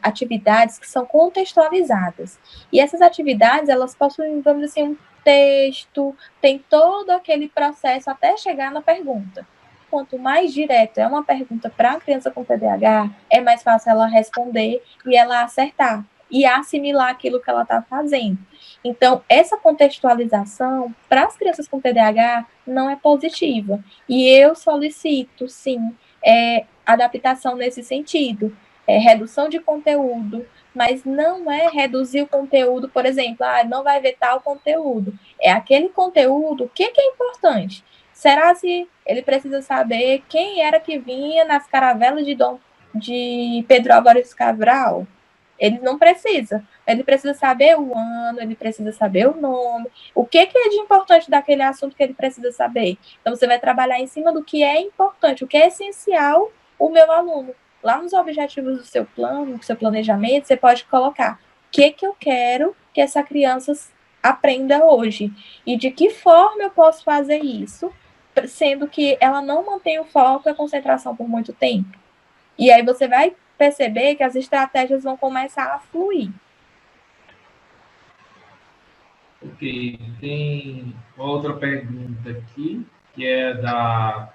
atividades que são contextualizadas. E essas atividades, elas possuem, vamos dizer, um texto, tem todo aquele processo até chegar na pergunta. quanto mais direto é uma pergunta para a criança com TDAH, é mais fácil ela responder e ela acertar e assimilar aquilo que ela está fazendo. Então, essa contextualização para as crianças com TDAH não é positiva. E eu solicito, sim, adaptação nesse sentido. Redução de conteúdo, mas não é reduzir o conteúdo, por exemplo, não vai ver tal conteúdo. É aquele conteúdo, o que é importante? Será se ele precisa saber quem era que vinha nas caravelas de Pedro Álvares Cabral? Ele não precisa. Ele precisa saber o ano, ele precisa saber o nome, o que é de importante daquele assunto que ele precisa saber. Então, você vai trabalhar em cima do que é importante, o que é essencial o meu aluno. Lá nos objetivos do seu plano, do seu planejamento, você pode colocar o que eu quero que essa criança aprenda hoje e de que forma eu posso fazer isso, sendo que ela não mantém o foco e a concentração por muito tempo. E aí você vai perceber que as estratégias vão começar a fluir. Ok, tem outra pergunta aqui, que é da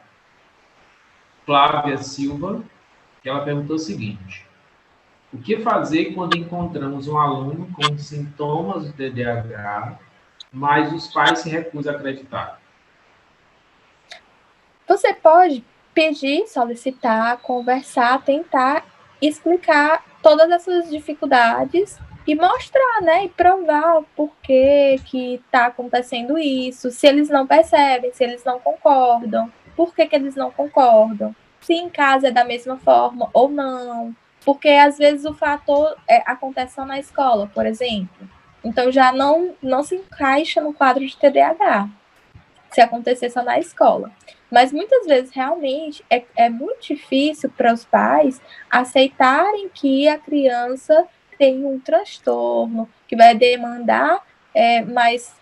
Flávia Silva, que ela perguntou o seguinte: o que fazer quando encontramos um aluno com sintomas de TDAH, mas os pais se recusam a acreditar? Você pode pedir, solicitar, conversar, tentar explicar todas essas dificuldades e mostrar, né, e provar o porquê que está acontecendo isso, se eles não percebem, se eles não concordam, por que eles não concordam, se em casa é da mesma forma ou não, porque às vezes o fator acontece só na escola, por exemplo, então já não se encaixa no quadro de TDAH, se acontecer só na escola. Mas muitas vezes realmente é muito difícil para os pais aceitarem que a criança tem um transtorno, que vai demandar mais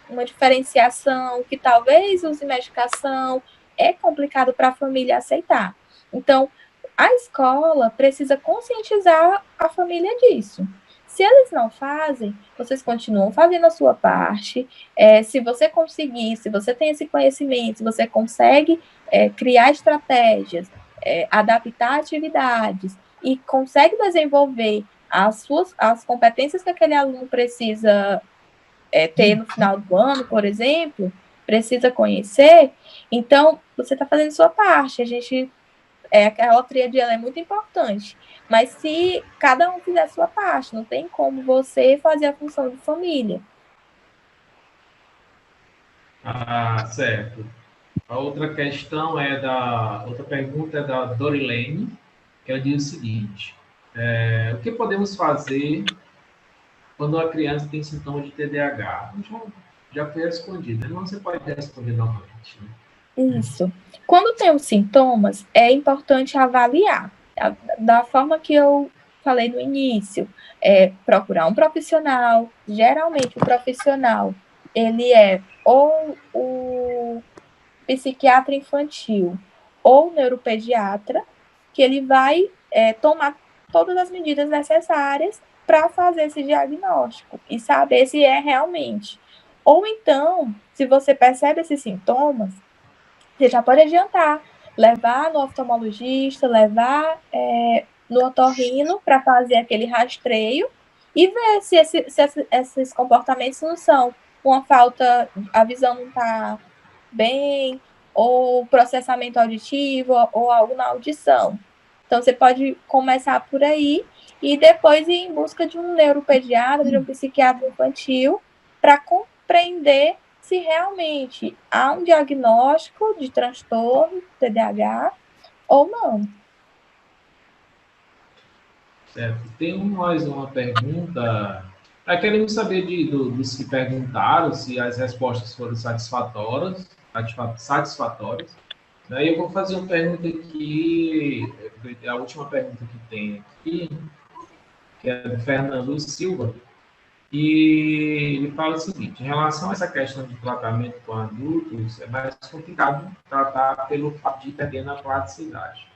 uma diferenciação, que talvez use medicação. É complicado para a família aceitar. Então, a escola precisa conscientizar a família disso. Se eles não fazem, vocês continuam fazendo a sua parte. Se você conseguir, se você tem esse conhecimento, se você consegue criar estratégias, adaptar atividades e consegue desenvolver as competências que aquele aluno precisa ter no final do ano, por exemplo, precisa conhecer, então você está fazendo a sua parte. Aquela tríade é muito importante. Mas se cada um fizer a sua parte, não tem como você fazer a função de família. Ah, certo. A outra questão outra pergunta é da Dorilene, que ela diz o seguinte: o que podemos fazer quando a criança tem sintomas de TDAH? Já foi respondido, mas você pode responder novamente. Né? Isso. Quando tem os sintomas, é importante avaliar. Da forma que eu falei no início, procurar um profissional. Geralmente, o profissional, ele é ou o psiquiatra infantil ou o neuropediatra, que ele vai tomar todas as medidas necessárias para fazer esse diagnóstico e saber se é realmente. Ou então, se você percebe esses sintomas, você já pode adiantar, levar no oftalmologista, levar no otorrino para fazer aquele rastreio e ver se esses comportamentos não são uma falta, a visão não está bem, ou processamento auditivo, ou algo na audição. Então, você pode começar por aí e depois ir em busca de um neuropediatra, de um psiquiatra infantil, para compreender se realmente há um diagnóstico de transtorno, TDAH, ou não. Certo. Tem mais uma pergunta. Queremos saber dos que perguntaram se as respostas foram satisfatórias. Daí eu vou fazer uma pergunta aqui, a última pergunta que tem aqui, que é do Fernando Silva, e ele fala o seguinte: em relação a essa questão de tratamento com adultos, é mais complicado tratar pelo fato de perder na plasticidade.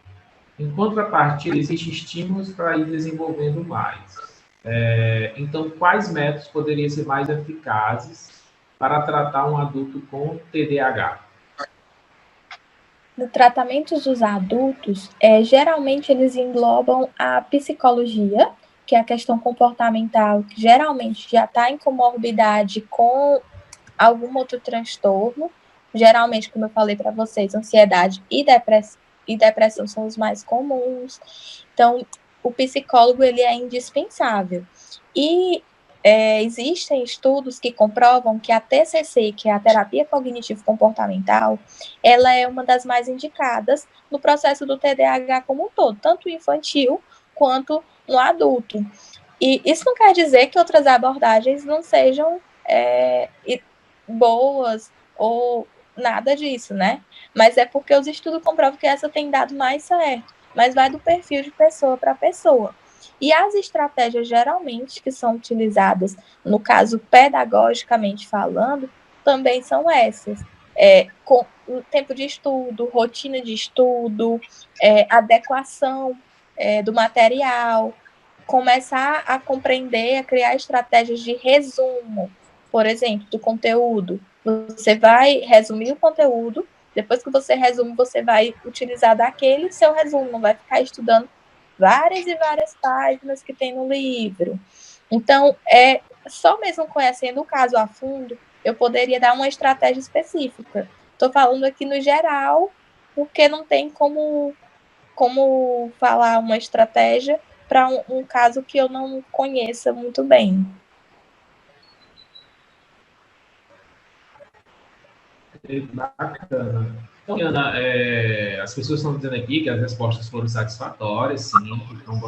Em contrapartida, existem estímulos para ir desenvolvendo mais. Então, quais métodos poderiam ser mais eficazes para tratar um adulto com TDAH? no tratamento dos adultos, geralmente eles englobam a psicologia, que é a questão comportamental, que geralmente já está em comorbidade com algum outro transtorno. Geralmente, como eu falei para vocês, ansiedade e depressão são os mais comuns. Então, o psicólogo ele é indispensável. E existem estudos que comprovam que a TCC, que é a terapia cognitivo-comportamental, ela é uma das mais indicadas no processo do TDAH como um todo, tanto infantil quanto no adulto. E isso não quer dizer que outras abordagens não sejam boas ou nada disso, né? Mas é porque os estudos comprovam que essa tem dado mais certo, mas vai do perfil de pessoa para pessoa. E as estratégias geralmente que são utilizadas, no caso pedagogicamente falando, também são essas. Com o tempo de estudo, rotina de estudo, adequação do material, começar a compreender, a criar estratégias de resumo, por exemplo, do conteúdo. Você vai resumir o conteúdo, depois que você resume, você vai utilizar daquele seu resumo, não vai ficar estudando várias e várias páginas que tem no livro. Então, só mesmo conhecendo o caso a fundo, eu poderia dar uma estratégia específica. Estou falando aqui no geral, porque não tem como falar uma estratégia para um caso que eu não conheça muito bem. Bacana. Então, Ana, as pessoas estão dizendo aqui que as respostas foram satisfatórias, sim, que estão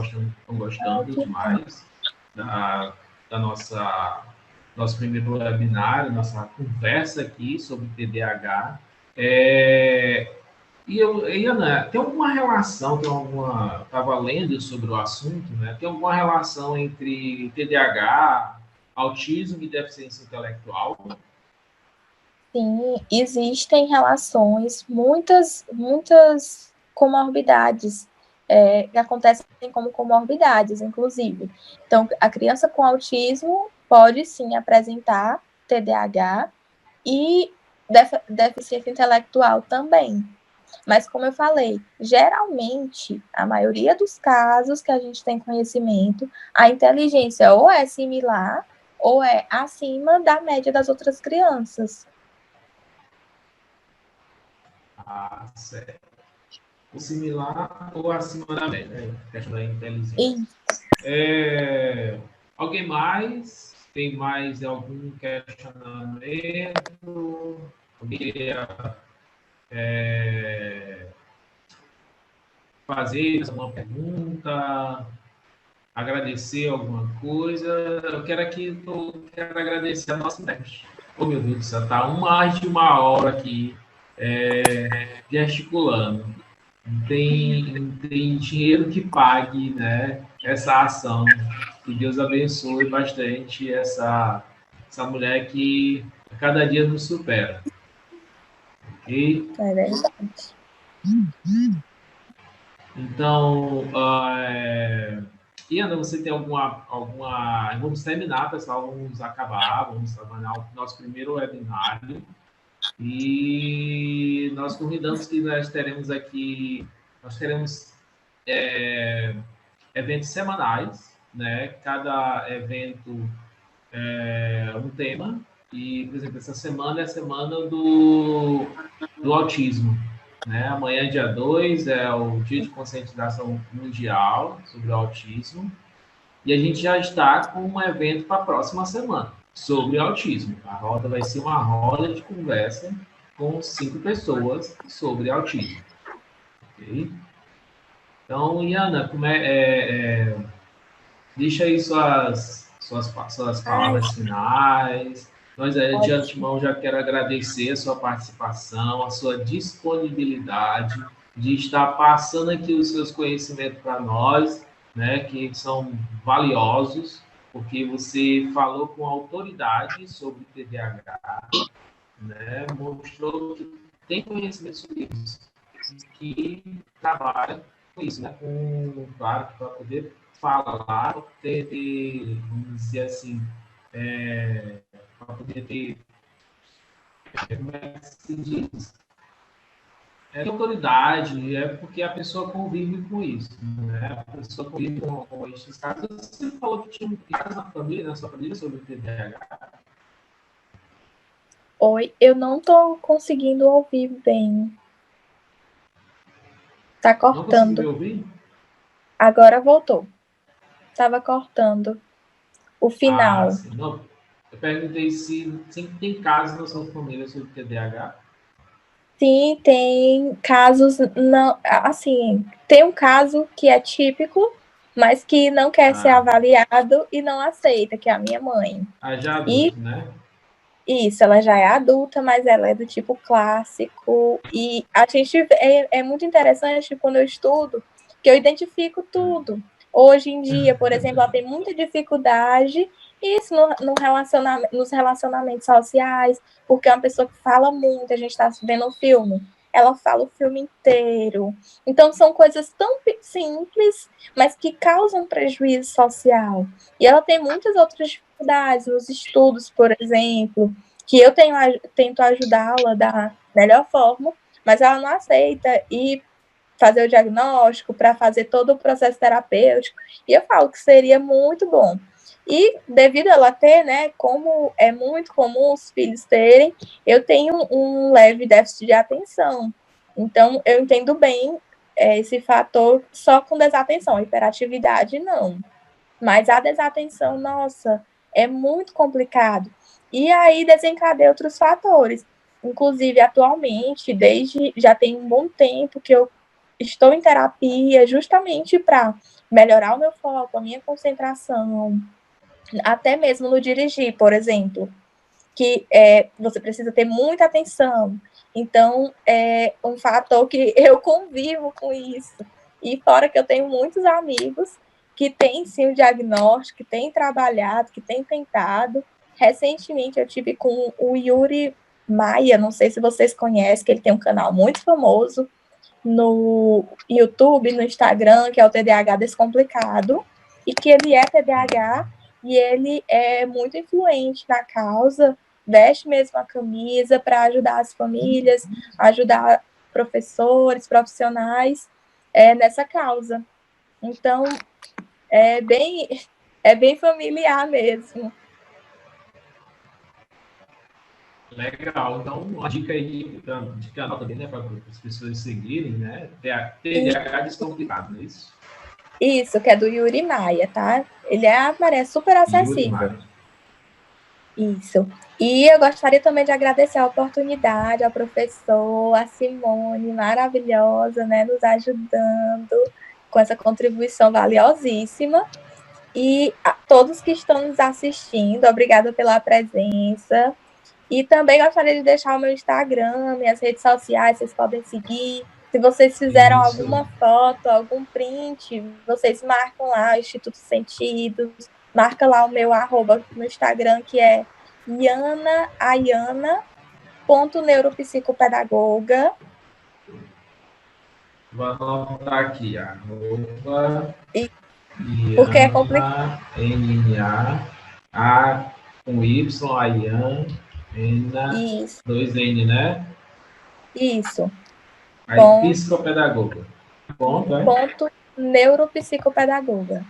gostando demais da nosso primeiro webinário, nossa conversa aqui sobre TDAH. Ana, tem alguma relação, estava lendo sobre o assunto, né? Tem alguma relação entre TDAH, autismo e deficiência intelectual? Sim, existem relações, muitas comorbidades que acontecem como comorbidades, inclusive. Então, a criança com autismo pode sim apresentar TDAH e deficiência intelectual também. Mas, como eu falei, geralmente, a maioria dos casos que a gente tem conhecimento, a inteligência ou é similar ou é acima da média das outras crianças. Ah, certo. O similar ou acima da média, né? Questão da inteligência. E Alguém mais? Tem mais algum questionamento? Alguém queria fazer alguma pergunta? Agradecer alguma coisa? Quero agradecer a nossa internet. Oh, meu Deus do céu, está mais de uma hora aqui gesticulando. Não tem dinheiro que pague, né, essa ação. Que Deus abençoe bastante essa mulher que a cada dia nos supera. Ok? é verdade. Então, Iana, você tem alguma. Vamos terminar, pessoal. Vamos acabar. Vamos terminar o nosso primeiro webinário. E nós convidamos que nós teremos aqui. Nós teremos eventos semanais, né? Cada evento é um tema. E, por exemplo, essa semana é a semana do autismo. Né? Amanhã, dia 2 é o Dia de Conscientização Mundial sobre o Autismo. E a gente já está com um evento para a próxima semana sobre autismo. A roda vai ser uma roda de conversa com 5 pessoas sobre autismo. Okay? Então, Iana, deixa aí suas palavras finais. Nós, de Ótimo. antemão, já quero agradecer a sua participação, a sua disponibilidade de estar passando aqui os seus conhecimentos para nós, né, que são valiosos, porque você falou com autoridade sobre TDAH, né, mostrou que tem conhecimento sobre isso, que trabalha com isso, né, claro, para poder falar, vamos dizer assim, para poder ter, como é que se diz? é autoridade, é porque a pessoa convive com isso, né? A pessoa convive com esses casos. Você falou que tinha um caso na família, na sua família, sobre o TDAH? Oi, eu não tô conseguindo ouvir bem. Tá Não consegui me cortando. ouvir? Agora voltou. Tava cortando. O Ah, final. sim. Não, eu perguntei se tem casos na sua família sobre TDAH. Sim, tem casos, não, assim, tem um caso que é típico, mas que não quer ser Ah, avaliado e não aceita, que é a minha mãe. já E adulto, né? isso, ela já é adulta, mas ela é do tipo clássico. E a gente é muito interessante quando eu estudo, que eu identifico tudo. Hoje em dia, por exemplo, ela tem muita dificuldade isso nos relacionamentos sociais, porque é uma pessoa que fala muito, a gente está vendo um filme, ela fala o filme inteiro. Então, são coisas tão simples, mas que causam prejuízo social. E ela tem muitas outras dificuldades nos estudos, por exemplo, que eu tento ajudá-la da melhor forma, mas ela não aceita e fazer o diagnóstico para fazer todo o processo terapêutico. E eu falo que seria muito bom. E devido a ela ter, né, como é muito comum os filhos terem, eu tenho um leve déficit de atenção. Então, eu entendo bem esse fator só com desatenção, hiperatividade não. Mas a desatenção, nossa, é muito complicado. E aí desencadeia outros fatores. Inclusive, atualmente, desde já tem um bom tempo que eu estou em terapia justamente para melhorar o meu foco, a minha concentração, até mesmo no dirigir, por exemplo, que você precisa ter muita atenção. Então, é um fator que eu convivo com isso. E fora que eu tenho muitos amigos que têm sim o diagnóstico, que têm trabalhado, que têm tentado. Recentemente eu tive com o Yuri Maia, não sei se vocês conhecem, que ele tem um canal muito famoso no YouTube, no Instagram, que é o TDAH Descomplicado, e que ele é TDAH e ele é muito influente na causa, veste mesmo a camisa para ajudar as famílias, ajudar professores, profissionais nessa causa. Então, é bem, é bem familiar mesmo. Legal. Então, uma dica aí, de canal também, né, para as pessoas seguirem, né? E TDAH Descomplicado, não é isso? isso, que é do Yuri Maia, tá? Ele é super Yuri acessível. Maia. Isso. E eu gostaria também de agradecer a oportunidade ao professor, a Simone, maravilhosa, né, nos ajudando com essa contribuição valiosíssima. E a todos que estão nos assistindo, obrigada pela presença. E também gostaria de deixar o meu Instagram, minhas redes sociais, vocês podem seguir. Se vocês fizeram Isso. alguma foto, algum print, vocês marcam lá o Instituto Sentidos, marca lá o meu @ no Instagram, que é ianaayana.neuropsicopedagoga. Vou anotar aqui, Porque é complicado. Iana, A com Y, Ayana, Ena, Isso, dois N, né? isso. Aí, psicopedagoga. Ponto, é? Ponto neuropsicopedagoga.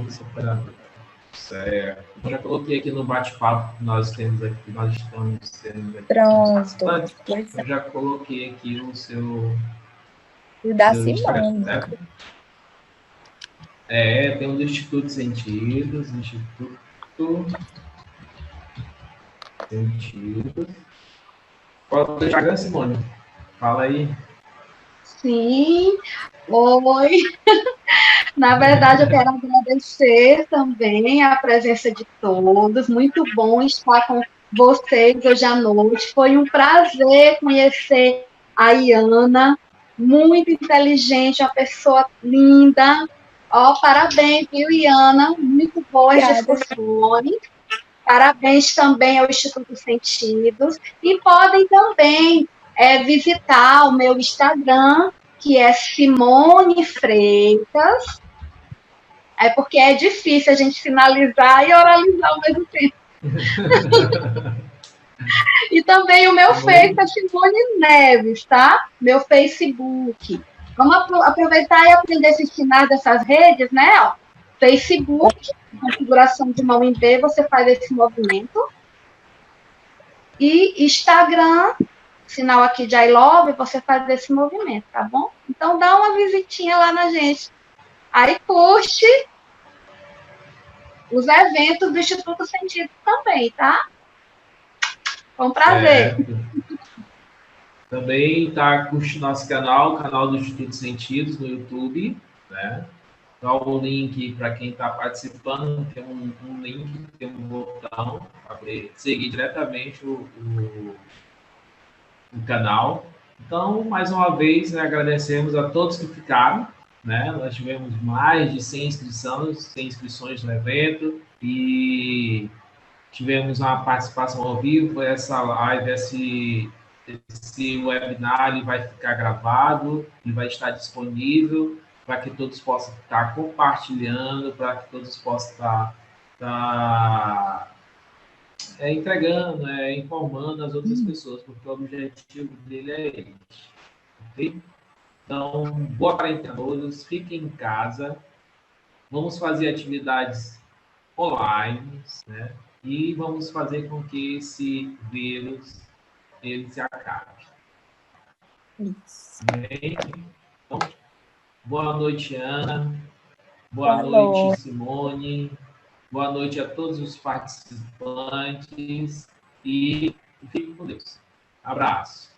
Psicopedagoga. Certo. Eu já coloquei aqui no bate-papo que nós temos aqui, nós estamos tendo aqui com os Pronto. participantes. Eu já coloquei aqui o E da seu Instagram, Simone. certo? Tem o do Instituto Sentidos, Instituto Sentidos. Qual é o Instagram, Simone? Fala aí. Sim, oi. Na verdade, eu quero agradecer também a presença de todos. Muito bom estar com vocês hoje à noite. Foi um prazer conhecer a Iana, muito inteligente, uma pessoa linda. Ó, parabéns, viu, Iana? Muito boas Obrigada. discussões. Parabéns também ao Instituto Sentidos. E podem também visitar o meu Instagram, que é Simone Freitas. É porque é difícil a gente finalizar e oralizar ao mesmo tempo. E também o meu Tá Face bom? é Simone Neves, tá? Meu Facebook. Vamos aproveitar e aprender a se ensinar dessas redes, né? Ó, Facebook, configuração de mão em V, você faz esse movimento. E Instagram, sinal aqui de I love, você faz esse movimento, tá bom? Então dá uma visitinha lá na gente. Aí curte os eventos do Instituto Científico também, tá? Foi um prazer. Certo. Também tá curte nosso canal, o canal do Instituto Sentidos no YouTube, né? Dá o link para quem está participando, tem um link, tem um botão para seguir diretamente o canal. Então, mais uma vez, né, agradecemos a todos que ficaram. Né? Nós tivemos mais de 100 inscrições no evento e tivemos uma participação ao vivo. Essa live, esse webinar ele vai ficar gravado, ele vai estar disponível para que todos possam estar compartilhando, para que todos possam estar entregando, informando as outras pessoas, porque o objetivo dele é esse. Ok? Então, boa quarentena a todos, fiquem em casa, vamos fazer atividades online, né? E vamos fazer com que esse vírus ele se acabe. Isso. Bem? Então, boa noite, Ana. Boa Boa noite, noite. Simone. Boa noite a todos os participantes e fiquem com Deus. Abraço.